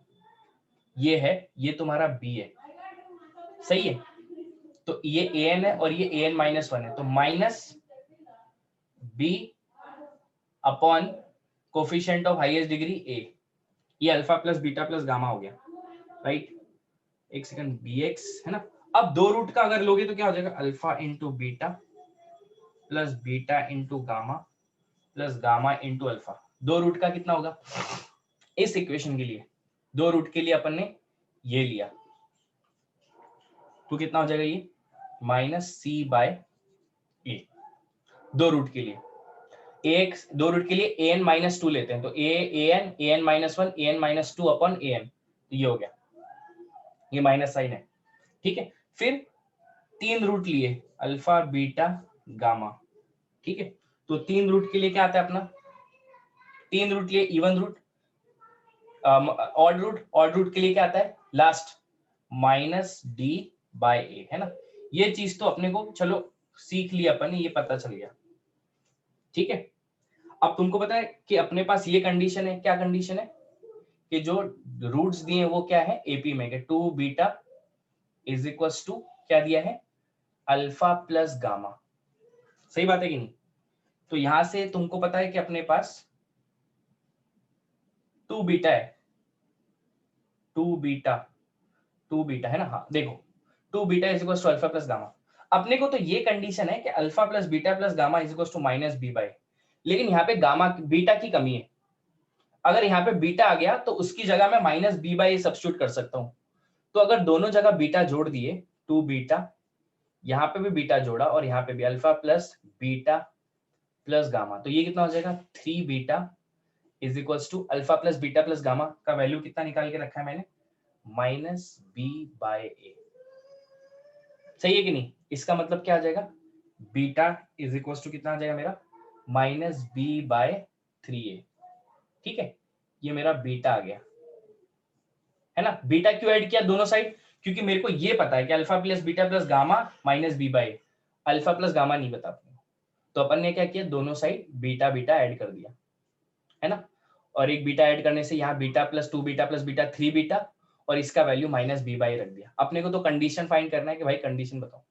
ये है, ये तुम्हारा b है, सही है? तो ये an है और ये an माइनस 1 है, तो minus b upon coefficient of highest degree a, ये alpha plus beta plus gamma हो गया, राइट? एक सेकंड, bx है ना? अब 2 रूट का अगर लोगे तो क्या हो जाएगा? Alpha into beta plus beta into gamma plus gamma into alpha. 2 root का कितना होगा इस इक्वेशन के लिए? 2 रूट के लिए अपन ने ये लिया, तो कितना हो जाएगा ये? माइनस सी बाय ए। 2 रूट के लिए एक, 2 रूट के लिए an माइनस 2 लेते हैं, तो an minus 1 an minus 2 upon an, तो ये हो गया, ये माइनस साइन है, ठीक है? फिर 3 रूट लिए अल्फा बीटा गामा, ठीक है? तो 3 रूट के लिए क्या आता है अपना? 3 रूट लिए इवन रूट, ऑड रूट के लिए क्या आता है लास्ट? माइनस डी बाय ए, है ना? ये चीज तो अपने को चलो सीख लिया अपन ने, ये पता चल गया, ठीक है? अब तुमको पता है कि अपने पास ये कंडीशन है, क्या कंडीशन है? कि जो रूट्स दिए वो क्या है एपी में, 2 बीटा इज इक्वल टू क्या दिया है? Alpha plus gamma. सही बात है कि नहीं? तो यहां से तुमको पता है कि अपने पास 2 बीटा है, 2 बीटा, 2 बीटा है ना। हाँ देखो 2 beta is equal to alpha plus gamma. अपने को तो ये कंडीशन है कि alpha plus beta plus gamma is equal to minus B by, लेकिन यहाँ पे गामा बीटा की कमी है। अगर यहाँ पे बीटा आ गया तो उसकी जगह मैं माइनस बी बाई सब्स्टिट्यूट कर सकता हूँ। तो अगर दोनों जगह बीटा जोड़ दिए, 2 बीटा, यहाँ पे भी बीटा जोड़ा और यहाँ पे भी alpha plus beta plus gamma, तो ये कितना हो जाएगा 3 beta is equals to alpha plus beta plus gamma का वैल्यू कितना निकाल के रखा है मैंने, माइनस बी बाय ए। सही है कि नहीं? इसका मतलब क्या आ जाएगा, बीटा इज इक्वल्स टू कितना आ जाएगा मेरा, माइनस बी बाय 3a। ठीक है, ये मेरा बीटा आ गया है ना। बीटा क्यों ऐड किया दोनों साइड, क्योंकि मेरे को ये पता है कि alpha plus beta plus gamma minus b by, alpha plus gamma नहीं पता अपने को। तो अपन ने क्या किया, दोनों साइड बीटा बीटा ऐड कर दिया है ना। और एक बीटा ऐड करने से यहाँ beta plus 2 beta plus beta 3 beta, और इसका वैल्यू माइनस बी बाई रख दिया। अपने को तो कंडीशन फाइंड करना है कि भाई कंडीशन बताओ।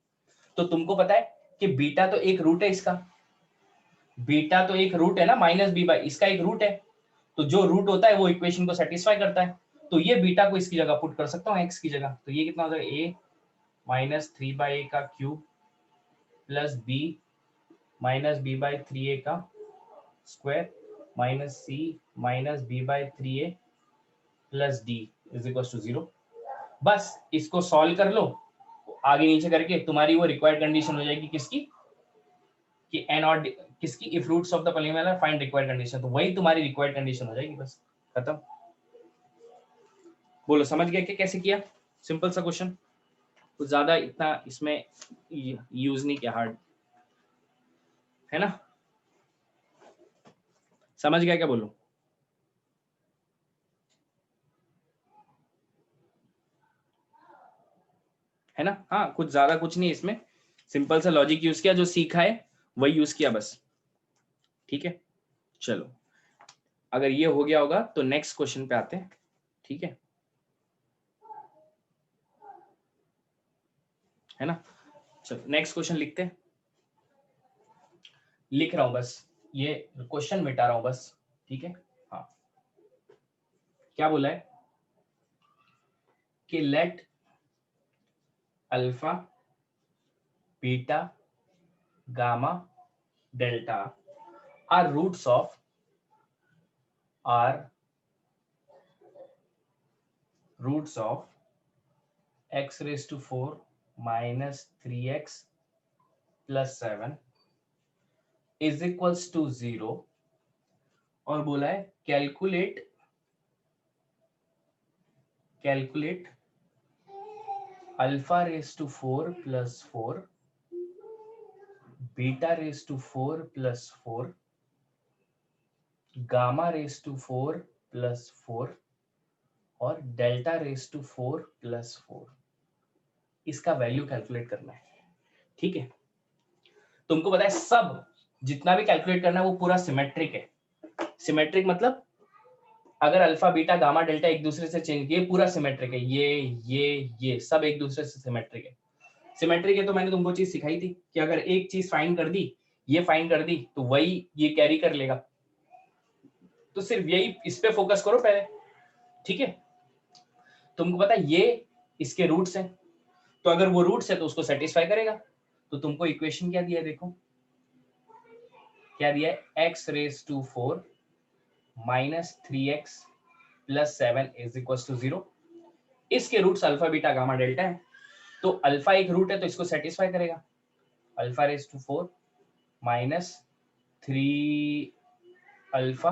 तो तुमको पता है कि बीटा तो एक रूट है इसका, बीटा तो एक रूट है ना, माइनस बी बाई इसका एक रूट है। तो जो रूट होता है वो इक्वेशन को सेटिस्फाई करता है। तो ये बीटा को इसकी जगह पुट कर सकता हूँ एक्स की जगह। तो ये कितना हो जाएगा, ए माइनस 3/a का cube plus b minus B by 3a का square minus c minus B by 3a plus d is equal to 0। बस इसको सॉल्व कर लो, आगे नीचे करके तुम्हारी वो रिक्वायर्ड कंडीशन हो जाएगी किसकी, कि एन और किसकी, इफ roots of the polynomial find required condition. तो वही तुम्हारी रिक्वायर्ड कंडीशन हो जाएगी, बस खत्म। बोलो समझ गए कि कैसे किया? सिंपल सा क्वेश्चन, कुछ ज्यादा इतना इसमें यूज नहीं किया हार्ड, है ना। समझ गया क्या बोलो? है ना। हाँ कुछ ज्यादा कुछ नहीं इसमें, सिंपल सा लॉजिक यूज किया, जो सीखा है वही यूज किया बस। ठीक है चलो, अगर ये हो गया होगा तो नेक्स्ट क्वेश्चन पे आते हैं। ठीक है ना। चलो नेक्स्ट क्वेश्चन लिखते हैं, लिख रहा हूं बस, ये क्वेश्चन मिटा रहा हूं बस। ठीक है हाँ, क्या बोला है कि let alpha beta gamma delta are roots of x raised to 4 minus 3x plus 7 is equals to 0। और बोला है calculate alpha raise to 4 plus 4, beta raise to 4 plus 4, gamma raise to 4 plus 4 और डेल्टा रेस टू 4 प्लस 4। इसका वैल्यू कैलकुलेट करना है। ठीक है, तुमको पता है सब जितना भी कैलकुलेट करना है वो पूरा सिमेट्रिक है। सिमेट्रिक मतलब अगर अल्फा बीटा गामा डेल्टा एक दूसरे से चेंज, ये पूरा सिमेट्रिक है, ये सब एक दूसरे से सिमेट्रिक है। सिमेट्रिक है तो मैंने तुमको चीज सिखाई थी कि अगर एक चीज फाइंड कर दी, ये फाइंड कर दी, तो वही ये कैरी कर लेगा। तो सिर्फ यही इस पे फोकस करो पहले। ठीक है, तुमको पता है ये इसके रूट्स हैं, तो अगर वो रूट्स है तो उसको सेटिस्फाई करेगा। तो तुमको इक्वेशन क्या दिया है, देखो क्या दिया है, x raise to 4 minus 3x plus 7 is equal to 0। इसके roots alpha beta gamma delta है, तो अल्फा एक रूट है तो इसको सेटिस्फाई करेगा। Alpha raise to 4 minus 3 alpha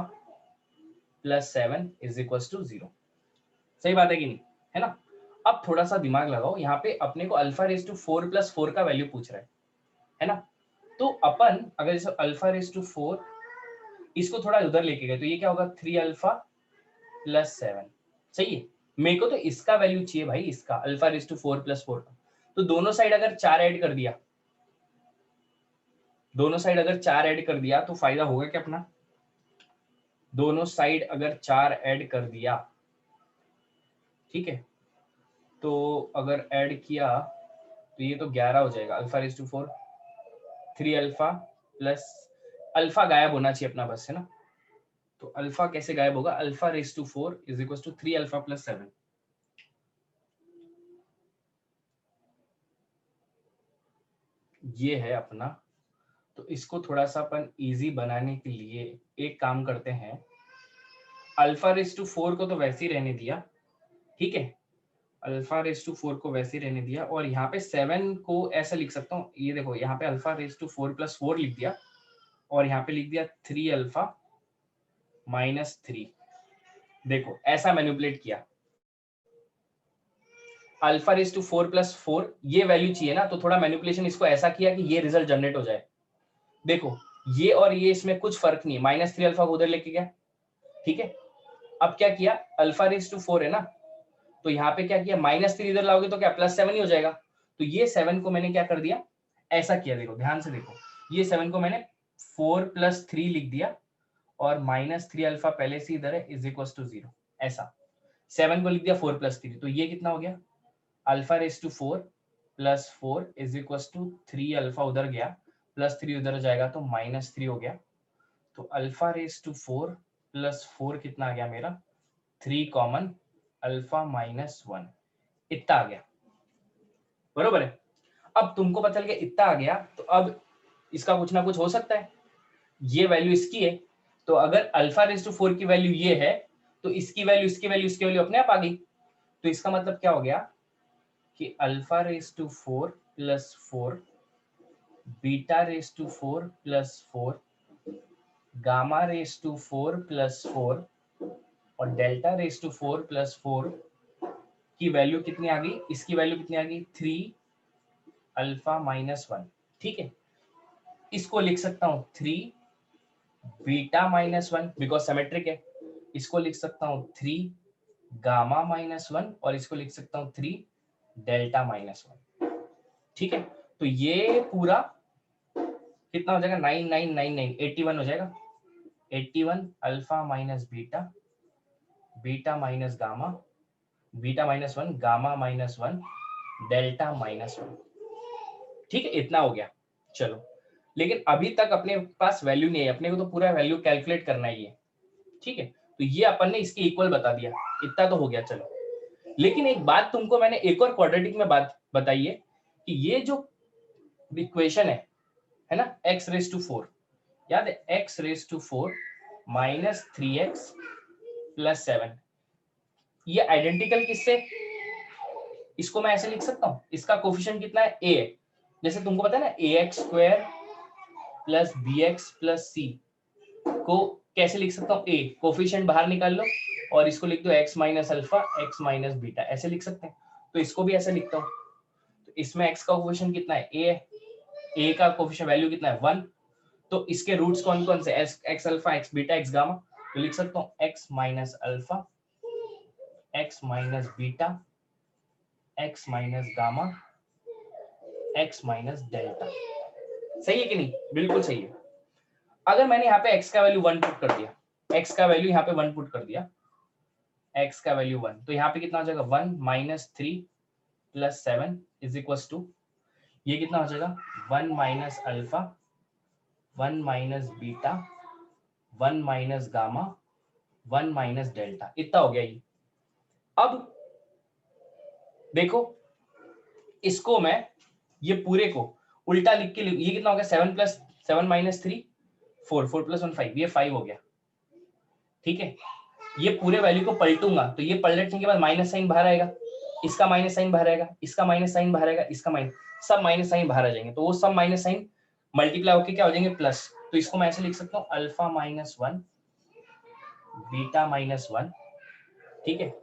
plus 7 is equal to 0। सही बात है कि नहीं, है ना। अब थोड़ा सा दिमाग लगाओ, यहाँ पे अपने को अल्फा रेस टू 4 प्लस 4 का वैल्यू पूछ रहा है ना। तो अपन अगर इसे अल्फा रेस टू 4 इसको थोड़ा उधर लेके गए तो ये क्या होगा, 3 अल्फा प्लस 7। सही है, मेरे को तो इसका वैल्यू चाहिए भाई, इसका अल्फा रेस टू 4 प्लस 4 का। तो दोनों साइड अगर 4 ऐड कर दिया, दोनों साइड अगर 4 ऐड कर दिया तो फायदा होगा क्या अपना, दोनों साइड अगर 4 ऐड कर दिया, ठीक है, तो अगर ऐड किया तो ये तो 11 हो जाएगा, alpha raise to 4, 3 alpha plus alpha गायब होना चाहिए अपना बस, है ना। तो अल्फा कैसे गायब होगा, alpha raise to 4 is equal to 3 alpha plus 7। ये है अपना। तो इसको थोड़ा सा अपन इजी बनाने के लिए एक काम करते हैं, अल्फा रेज टू 4 को तो वैसे ही रहने दिया, ठीक है, अल्फा रेज टू 4 को वैसे ही रहने दिया, और यहाँ पे 7 को ऐसा लिख सकता हूँ, ये देखो यहाँ पे अल्फा रेज टू 4 प्लस 4 लिख दिया, और यहाँ पे लिख दिया 3 अल्फा माइनस 3। देखो ऐसा मैनिपुलेट किया, अल्फा रेज टू 4 प्लस 4 ये वैल्यू चाहिए ना, तो थोड़ा मैनिपुलेशन इसको ऐसा किया कि ये रिजल्ट जनरेट हो जाए। देखो ये और ये इसमें कुछ फर्क नहीं है, माइनस 3 अल्फा को उधर लेके गया, ठीक है। अब क्या किया, अल्फा रेज टू 4 है ना, तो यहाँ पे क्या किया, माइनस 3 इधर लाओगे तो क्या प्लस 7 ही हो जाएगा। तो ये 7 को मैंने क्या कर दिया, ऐसा किया, देखो ध्यान से देखो, ये 7 को मैंने 4 प्लस 3 लिख दिया, और माइनस 3 अल्फा पहले से इधर है इज इक्वल टू 0, ऐसा 7 को लिख दिया 4 प्लस 3, तो ये कितना हो गया, alpha raise to 4 plus 4 is equal to 3 alpha उधर गया, प्लस 3 उधर जाएगा तो माइनस 3 हो गया। तो अल्फा रेज टू 4 प्लस 4 कितना आ गया मेरा, 3 कॉमन अल्फा माइनस 1, इतना आ गया, बरोबर है। अब तुमको पता चल गया इतना आ गया, तो अब इसका कुछ ना कुछ हो सकता है, ये वैल्यू इसकी है, तो अगर अल्फा रेज टू 4 की वैल्यू ये है, तो इसकी वैल्यू इसकी वैल्यू इसकी वैल्यू अपने आप आ गई। तो इसका मतलब क्या हो गया कि alpha raise to 4 plus 4, beta raise to 4 plus 4, gamma raise to 4 plus 4, और डेल्टा रेज टू 4 प्लस 4 की वैल्यू कितनी आ गई, इसकी वैल्यू कितनी आ गई, 3 अल्फा माइनस 1, ठीक है। इसको लिख सकता हूँ 3 बीटा माइनस 1 बिकॉज सिमेट्रिक है, इसको लिख सकता हूँ 3 गामा माइनस 1, और इसको लिख सकता हूँ 3 डेल्टा माइनस 1, ठीक है। तो ये पूरा कितना हो जाएगा, 9999 81 हो जाएगा, 81 alpha minus beta, beta minus gamma, beta minus 1 gamma minus 1 delta minus 1, ठीक है, इतना हो गया। चलो, लेकिन अभी तक अपने पास वैल्यू नहीं है, अपने को तो पूरा वैल्यू कैलकुलेट करना ही है, ठीक है। तो ये अपन ने इसके इक्वल बता दिया, इतना तो हो गया। चलो, लेकिन एक बात तुमको मैंने एक और क्वाड्रेटिक में बात बताई है कि ये जो इक्वेशन है ना, x रेज टू 4, याद है, x raise to 4 minus 3x plus 7, ये आइडेंटिकल किससे, इसको मैं ऐसे लिख सकता हूँ, इसका कोफिशिएंट कितना है, a है, जैसे तुमको पता है ना ax square plus bx plus c को कैसे लिख सकता हूँ, a कोफिशिएंट बाहर निकाल लो और इसको लिख दो x minus alpha x minus beta, ऐसे लिख सकते हैं। तो इसको भी ऐसे लिखता हूँ, तो इसमें x का कोफिशिएंट कितना है, a है, a का कोफिशिएंट वैल्यू कितना है 1, तो इसके रूट्स कौन कौन से, x alpha x beta x gamma, तो लिख सकता हूँ x minus alpha x minus beta x minus gamma x minus delta. सही है कि नहीं, बिल्कुल सही है। अगर मैंने यहाँ पे x का वैल्यू 1 पुट कर दिया, x का वैल्यू यहाँ पे 1 पुट कर दिया, x का वैल्यू 1, तो यहाँ पे कितना हो जाएगा 1 minus 3 plus 7 is equal to, ये कितना हो जाएगा 1 minus alpha 1 minus beta 1 minus gamma 1 minus delta, इतना हो गया ये। अब देखो इसको मैं ये पूरे को उल्टा लिख के ये कितना हो गया 7 प्लस 7 माइनस 3 4 4 प्लस 1 5, ये 5 हो गया, ठीक है। ये पूरे वैल्यू को पलटूंगा तो ये पलटने के बाद माइनस साइन बाहर आएगा, इसका माइनस साइन बाहर आएगा, इसका माइनस साइन बाहर आएगा, इसका माइनस, सब माइनस साइन बाहर आ जाएंगे, तो वो सब माइनस साइन मल्टीप्लाई होकर क्या हो जाएंगे प्लस। तो इसको मैं ऐसे लिख सकता हूँ अल्फा माइनस 1 बीटा माइनस 1, ठीक है,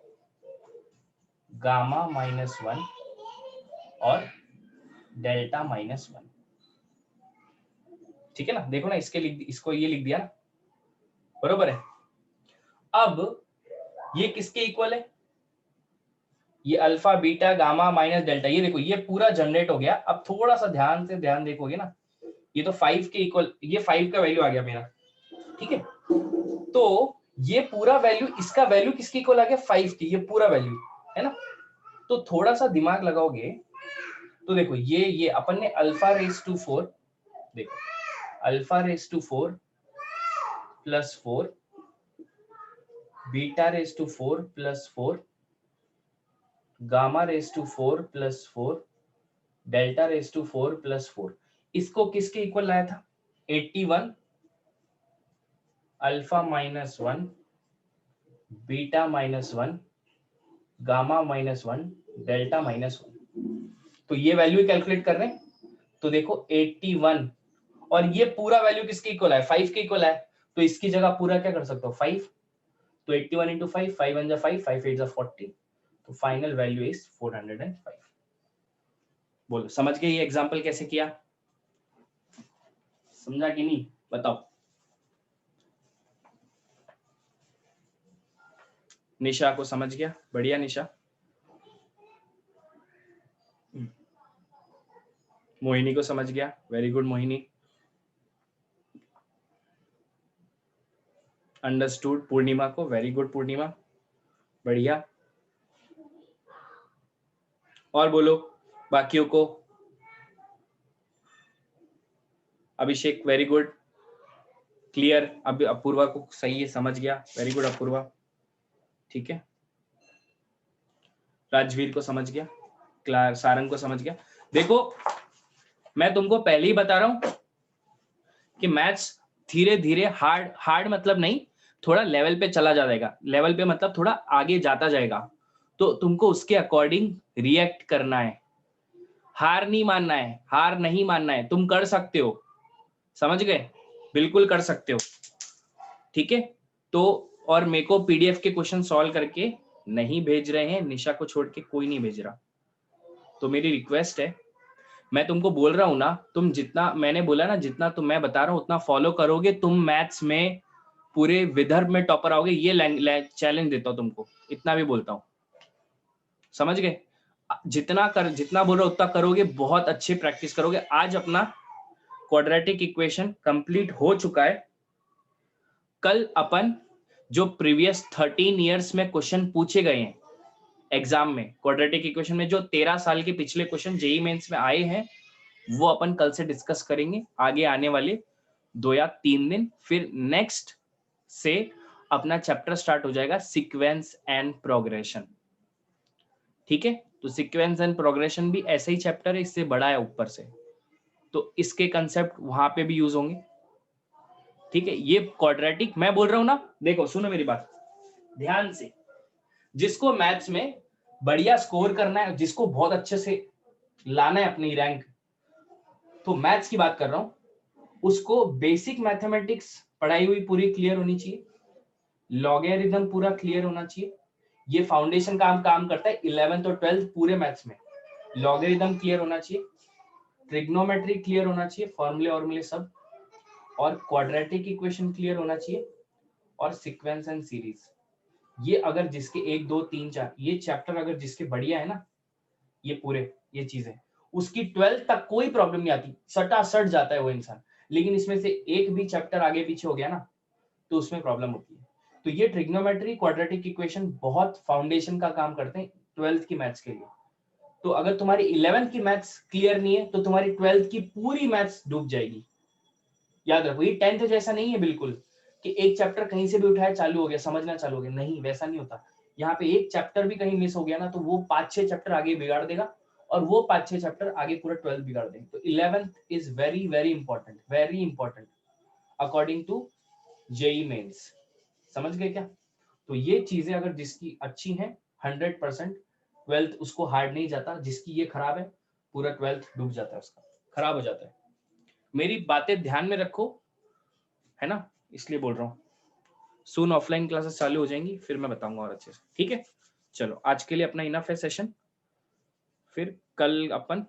गामा माइनस 1 और डेल्टा माइनस 1, ठीक है ना। देखो ना, इसको ये लिख दिया ना, बरोबर है। अब ये किसके इक्वल है, ये alpha beta gamma minus delta, ये देखो ये पूरा जनरेट हो गया। अब थोड़ा सा ध्यान से ध्यान देखोगे ना, ये तो 5 के इक्वल, ये 5 का वैल्यू आ गया मेरा, ठीक है। तो ये पूरा वैल्यू, इसका वैल्यू किसके इक्वल आ गया 5 की, ये पूरा वैल्यू है ना। तो थोड़ा सा दिमाग लगाओगे तो देखो ये अपन ने अल्फा रेज टू 4, देखो alpha raise to 4 plus 4, beta raise to 4 plus 4, gamma raise to 4 plus 4, delta raise to 4 plus 4, इसको किसके इक्वल लाया था? 81 alpha minus 1, beta minus 1, gamma minus 1, delta minus 1। तो ये वैल्यू कैलकुलेट कर रहे हैं, तो देखो 81, और ये पूरा वैल्यू किसके इक्वल है? 5 के इक्वल है, तो इसकी जगह पूरा क्या कर सकते हो? 5, तो 81 इंटू 5, 5 1 जा 5, 5 8 जा 40, तो फाइनल वैल्यू इज 405। बोलो समझ गए ये एग्जांपल कैसे किया? समझा कि नहीं? बताओ। निशा को समझ गया? बढ़िया निशा। मोहिनी को समझ गया? Very good Mohini. अंडरस्टूड पूर्णिमा को? वेरी गुड पूर्णिमा, बढ़िया। और बोलो बाकियों को। अभिषेक वेरी गुड, क्लियर। अब अपूर्वा को सही है, समझ गया, वेरी गुड अपूर्वा, ठीक है। राजवीर को समझ गया, सारंग को समझ गया। देखो मैं तुमको पहले ही बता रहा हूं कि मैथ्स धीरे धीरे हार्ड मतलब नहीं, थोड़ा लेवल पे चला जाएगा, लेवल पे मतलब थोड़ा आगे जाता जाएगा, तो तुमको उसके अकॉर्डिंग रिएक्ट करना है। हार नहीं मानना है, हार नहीं मानना है, तुम कर सकते हो, समझ गए? बिल्कुल कर सकते हो, ठीक है। तो और मेरे को पीडीएफ के क्वेश्चन सॉल्व करके नहीं भेज रहे हैं, निशा को छोड़ के कोई नहीं भेज रहा, तो मेरी रिक्वेस्ट है, मैं तुमको बोल रहा हूं ना, तुम जितना मैंने बोला ना, जितना तुम मैं बता रहा हूं उतना फॉलो करोगे, तुम मैथ्स में पूरे विदर्भ में टॉपर आओगे, ये चैलेंज देता हूं तुमको, इतना भी बोलता हूं, समझ गए? जितना बोल रहा हूं उतना करोगे, बहुत अच्छी प्रैक्टिस करोगे। आज अपना क्वाड्रेटिक इक्वेशन कंप्लीट हो चुका है। कल अपन जो प्रीवियस 13 इयर्स में क्वेश्चन पूछे गए हैं एग्जाम में, क्वाड्रेटिक इक्वेशन में जो 13 साल के पिछले क्वेश्चन जेईई मेंस में आए हैं, वो अपन कल से डिस्कस करेंगे आगे आने वाले 2 या 3 दिन। फिर नेक्स्ट से अपना चैप्टर स्टार्ट हो जाएगा सीक्वेंस एंड प्रोग्रेशन, ठीक है। तो सीक्वेंस एंड प्रोग्रेशन भी ऐसे ही चैप्टर है, इससे बड़ा है ऊपर से, तो इसके कंसेप्ट वहां पे भी यूज होंगे, ठीक है। ये क्वाड्रेटिक मैं बोल रहा हूं ना, देखो सुनो मेरी बात ध्यान से, जिसको मैथ्स में बढ़िया स्कोर करना है, जिसको बहुत अच्छे से लाना है अपनी रैंक, तो मैथ्स की बात कर रहा हूं, उसको बेसिक मैथमेटिक्स पढ़ाई हुई पूरी क्लियर होनी चाहिए, लॉगरिथम पूरा क्लियर होना चाहिए। ये फाउंडेशन काम करता है 11th और 12th पूरे मैथ्स में, लॉगरिथम क्लियर होना चाहिए, ट्रिग्नोमेट्री क्लियर होना चाहिए, फॉर्मूले सब, और क्वाड्रेटिक इक्वेशन क्लियर होना चाहिए, और सीक्वेंस एंड सीरीज। ये अगर जिसके 1 2 3 4 ये चैप्टर अगर जिसके बढ़िया है ना, ये पूरे ये चीजें, उसकी 12th तक कोई प्रॉब्लम नहीं आती, सटा सट जाता है वो इंसान। लेकिन इसमें से एक भी चैप्टर आगे पीछे हो गया ना, तो उसमें प्रॉब्लम होती है। तो ये ट्रिग्नोमेट्री क्वाड्रेटिक इक्वेशन बहुत फाउंडेशन का काम करते हैं 12th की मैथ्स के लिए। तो अगर तुम्हारी 11th की मैथ्स क्लियर नहीं है, तो तुम्हारी 12th की पूरी मैथ्स डूब जाएगी। याद रखो, ये 10th जैसा नहीं है बिल्कुल कि एक चैप्टर कहीं से भी उठाया चालू हो गया, समझना चालू हो गया, नहीं वैसा नहीं होता। यहाँ पे एक चैप्टर भी कहीं मिस हो गया ना, तो वो 5-6 चैप्टर आगे बिगाड़ देगा, और वो 5-6 चैप्टर आगे पूरा 12th बिगाड़ देंगे। तो 11th is very very important according to JEE Mains, समझ गए क्या? तो ये चीजें अगर जिसकी अच्छी हैं 100% 12th उसको हार्ड नहीं जाता, जिसकी ये खराब है पूरा 12th डूब जाता है, उसका खराब हो जाता है। मेरी बातें ध्यान में रखो, है ना, इसलिए बोल रहा हूँ। सून ऑफलाइन क्लासेस चालू हो जाएंगी, फिर मैं बताऊंगा और अच्छे से, ठीक है। चलो आज के लिए अपना इनफ है सेशन, फिर कल अपन